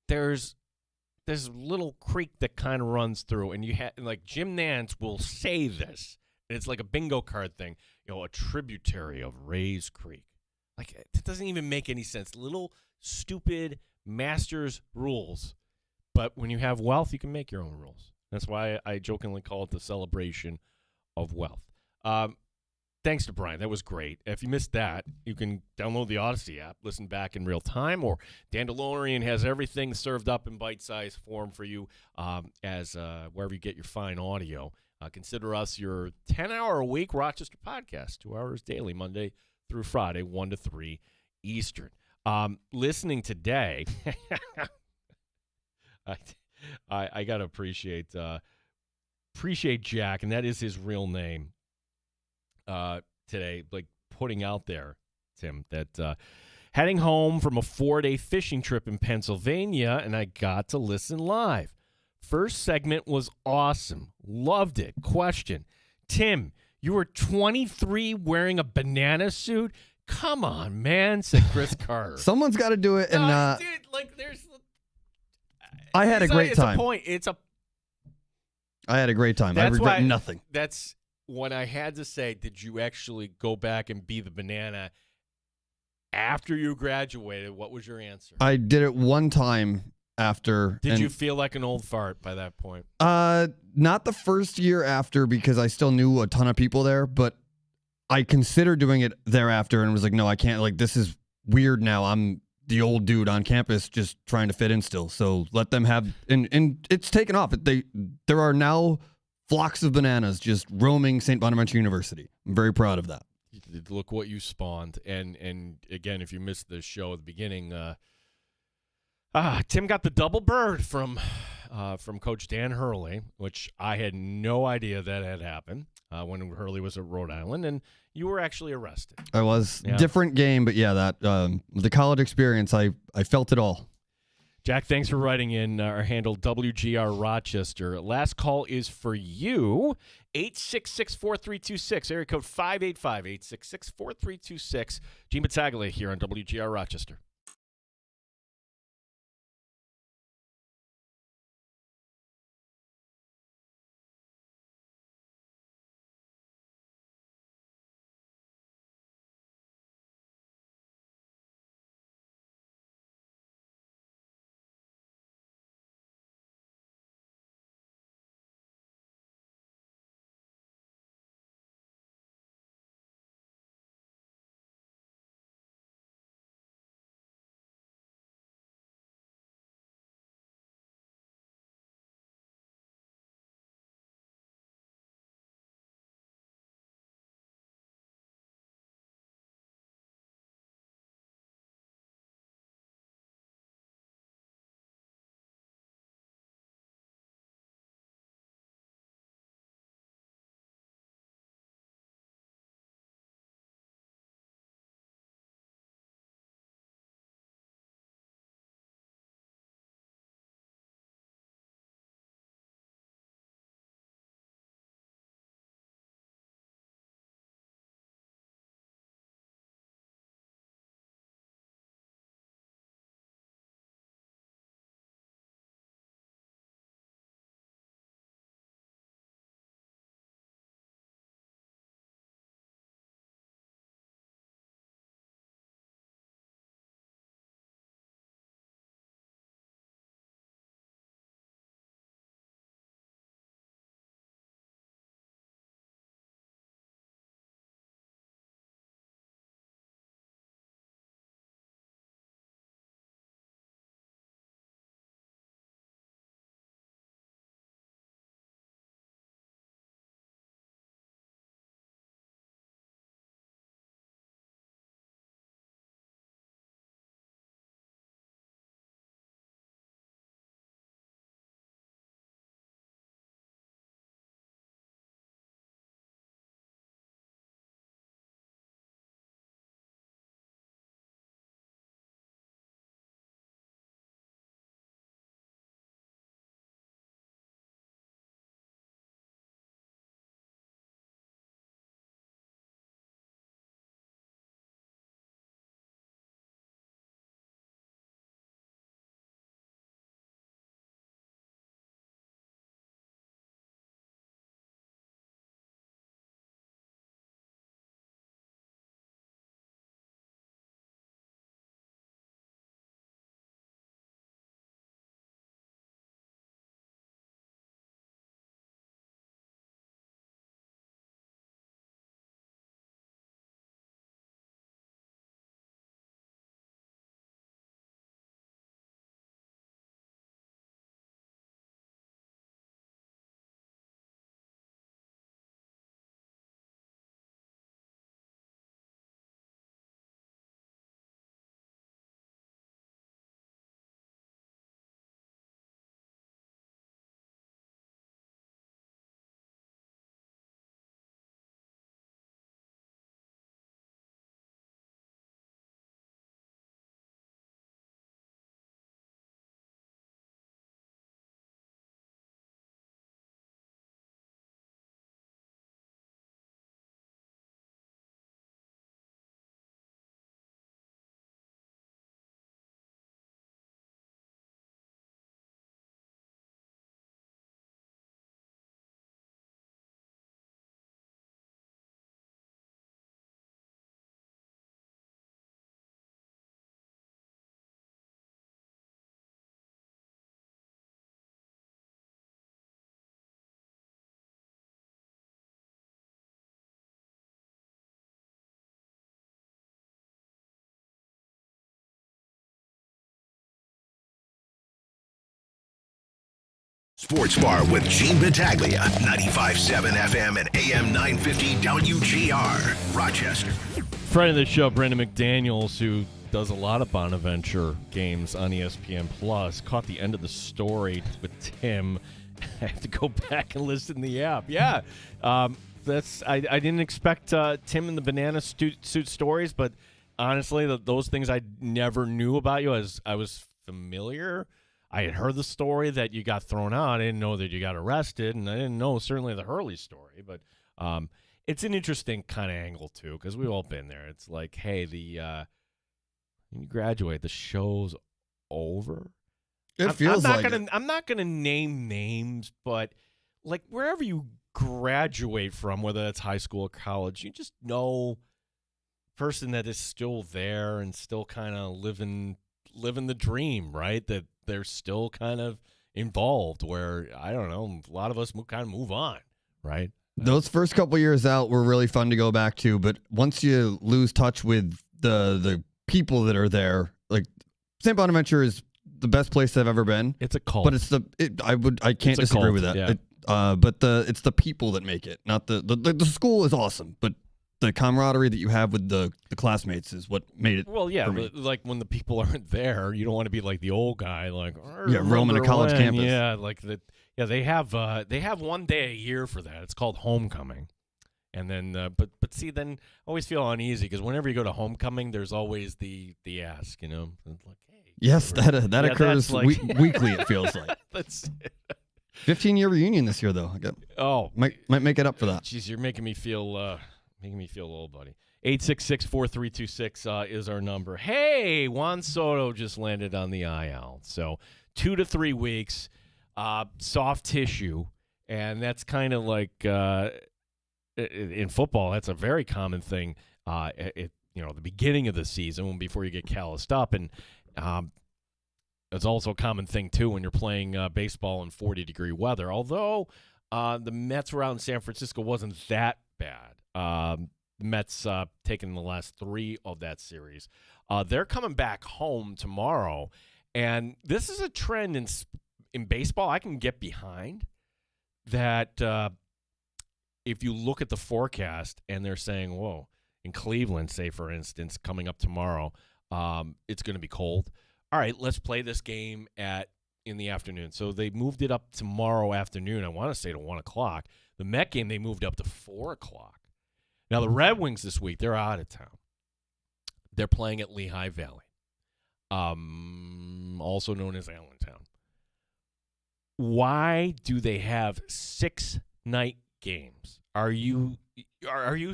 there's a little creek that kind of runs through, and you have like Jim Nantz will say this. And it's like a bingo card thing, a tributary of Rays Creek. Like, it doesn't even make any sense. Little stupid Masters rules. But when you have wealth, you can make your own rules. That's why I jokingly call it the celebration of wealth. Thanks to Brian. That was great. If you missed that, you can download the Odyssey app, listen back in real time, or Dandelion has everything served up in bite-sized form for you as wherever you get your fine audio. Consider us your 10-hour-a-week Rochester podcast, 2 hours daily, Monday through Friday, 1 to 3 Eastern. Listening today, I got to appreciate Jack, and that is his real name today, like putting out there, Tim, that heading home from a 4-day fishing trip in Pennsylvania, and I got to listen live. First segment was awesome. Loved it. Question. Tim, you were 23 wearing a banana suit? Come on, man, said Chris Carter. Someone's got to do it. And dude, like there's I had a great time. I had a great time. I regret nothing. That's when I had to say, did you actually go back and be the banana after you graduated? What was your answer? I did it one time. Did you feel like an old fart by that point? Not the first year after, because I still knew a ton of people there, but I considered doing it thereafter and was like, no, I can't. Like, this is weird now. I'm the old dude on campus just trying to fit in still. So let them have, and it's taken off. There are now flocks of bananas just roaming St. Bonaventure University. I'm very proud of that. Look what you spawned. And again, if you missed the show at the beginning, Tim got the double bird from Coach Dan Hurley, which I had no idea that had happened when Hurley was at Rhode Island, and you were actually arrested. I was. Yeah. Different game, but yeah, that the college experience, I felt it all. Jack, thanks for writing in. Our handle, WGR Rochester. Last call is for you, 866-4326, area code 585-866-4326. Gene Battaglia here on WGR Rochester. Sports Bar with Gene Battaglia, 95.7 FM and AM 950 WGR, Rochester. Friend of the show, Brendan McDaniels, who does a lot of Bonaventure games on ESPN Plus. Caught the end of the story with Tim. I have to go back and listen to the app. Yeah, I didn't expect Tim and the banana suit stories, but honestly, those things I never knew about you. As I was familiar, I had heard the story that you got thrown out. I didn't know that you got arrested, and I didn't know certainly the Hurley story. But it's an interesting kind of angle too, because we've all been there. It's like, hey, when you graduate, the show's over. I'm not gonna name names, but like wherever you graduate from, whether that's high school or college, you just know person that is still there and still kind of living the dream, right? That they're still kind of involved. Where I don't know, a lot of us kind of move on, right? Those first couple years out were really fun to go back to, but once you lose touch with the people that are there, like St. Bonaventure is the best place I've ever been. It's a cult. But I can't disagree with that. Yeah. But it's the people that make it, not the school is awesome, but the camaraderie that you have with the classmates is what made it. Well, yeah, for me. like when the people aren't there, you don't want to be like the old guy, like roaming a college campus. Yeah, like that. Yeah, they have 1 day a year for that. It's called homecoming, and then but see, then I always feel uneasy because whenever you go to homecoming, there's always the ask, It's like, hey, yes, that occurs like, weekly. It feels like. That's it. 15-year reunion this year, though. Might make it up for that. Jeez, you're making me feel old, buddy. 866-4326 is our number. Hey, Juan Soto just landed on the IL. So 2 to 3 weeks, soft tissue, and that's kind of like in football. That's a very common thing. The beginning of the season, before you get calloused up, and it's also a common thing too when you're playing baseball in 40-degree weather. Although the Mets were out in San Francisco, wasn't that bad. The Mets taking the last 3 of that series. They're coming back home tomorrow, and this is a trend in baseball I can get behind. That if you look at the forecast and they're saying, whoa, in Cleveland, say for instance, coming up tomorrow, it's going to be cold. All right, let's play this game in the afternoon. So they moved it up tomorrow afternoon. I want to say to 1 o'clock. The Met game they moved up to 4 o'clock. Now, the Red Wings this week, they're out of town. They're playing at Lehigh Valley, also known as Allentown. Why do they have 6 night games? Are you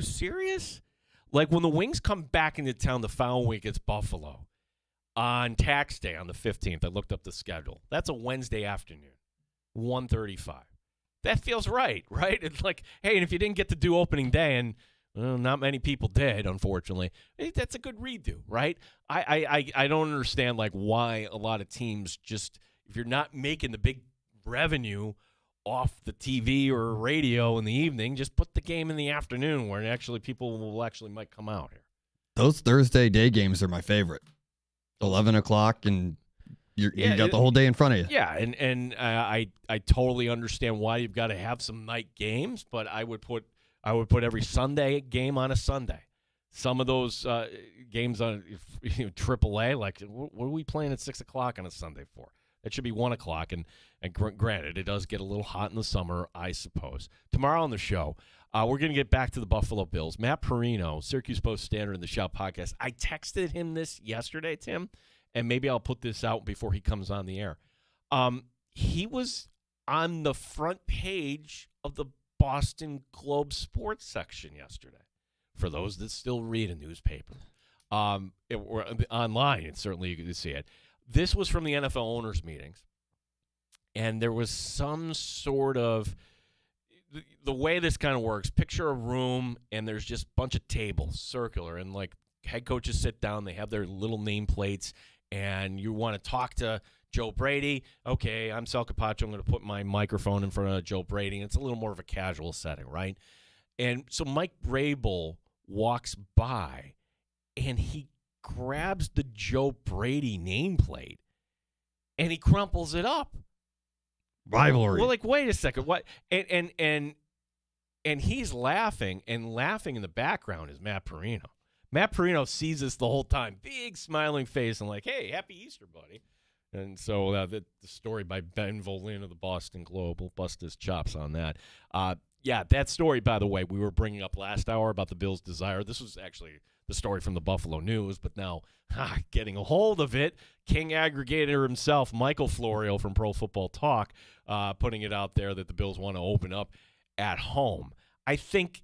serious? Like when the Wings come back into town the following week, it's Buffalo on tax day on the 15th. I looked up the schedule. That's a Wednesday afternoon, 1:35. That feels right? It's like, hey, and if you didn't get to do opening day, and not many people did, unfortunately, that's a good redo, right? I don't understand like why a lot of teams just, if you're not making the big revenue off the TV or radio in the evening, just put the game in the afternoon where actually people might come out here. Those Thursday day games are my favorite. 11 o'clock, and you got the whole day in front of you. Yeah, and I totally understand why you've got to have some night games, but I would put every Sunday game on a Sunday. Some of those games on AAA, like what are we playing at 6 o'clock on a Sunday for? It should be 1 o'clock, and granted, it does get a little hot in the summer, I suppose. Tomorrow on the show, we're going to get back to the Buffalo Bills. Matt Perino, Syracuse Post-Standard and the Shout podcast. I texted him this yesterday, Tim, and maybe I'll put this out before he comes on the air. He was on the front page of the Boston Globe sports section yesterday, for those that still read a newspaper. Or online, and certainly you can see it. This was from the NFL owners' meetings, and there was some sort of the way this kind of works. Picture a room, and there's just a bunch of tables, circular, and like head coaches sit down. They have their little nameplates, and you want to talk to Joe Brady. Okay, I'm Sal Capaccio. I'm going to put my microphone in front of Joe Brady, and it's a little more of a casual setting, right? And so Mike Vrabel walks by, and he grabs the Joe Brady nameplate, and he crumples it up. Rivalry. Well, like, wait a second, what? And he's laughing, and laughing in the background is Matt Perino. Matt Perino sees us the whole time. Big smiling face and like, hey, happy Easter, buddy. And so the story by Ben Volin of the Boston Globe will bust his chops on that. Yeah, that story, by the way, we were bringing up last hour about the Bills' desire. This was actually the story from the Buffalo News, but now getting a hold of it, King aggregator himself, Michael Florio from Pro Football Talk, putting it out there that the Bills want to open up at home. I think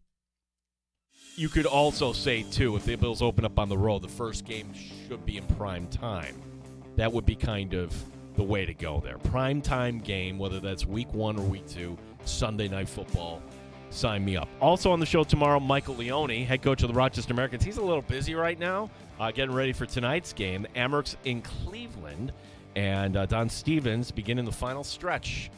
you could also say, too, if the Bills open up on the road, the first game should be in prime time. That would be kind of the way to go there. Prime time game, whether that's week 1 or week 2, Sunday Night Football. Sign me up. Also on the show tomorrow, Michael Leone, head coach of the Rochester Americans. He's a little busy right now, getting ready for tonight's game. Amherst in Cleveland, and Don Stevens beginning the final stretch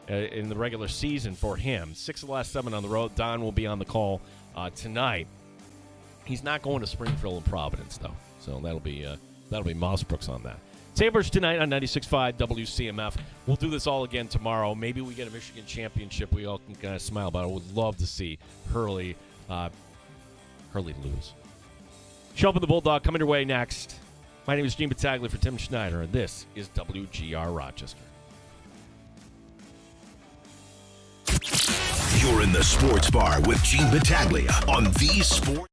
in the regular season for him. 6 of the last 7 on the road. Don will be on the call tonight. He's not going to Springfield and Providence, though, so that'll be Moss Brooks on that. Sabres tonight on 96.5 WCMF. We'll do this all again tomorrow. Maybe we get a Michigan championship. We all can kind of smile about it. I would love to see Hurley lose. Show up in the Bulldog coming your way next. My name is Gene Battaglia for Tim Schneider, and this is WGR Rochester. You're in the Sports Bar with Gene Battaglia on the Sport.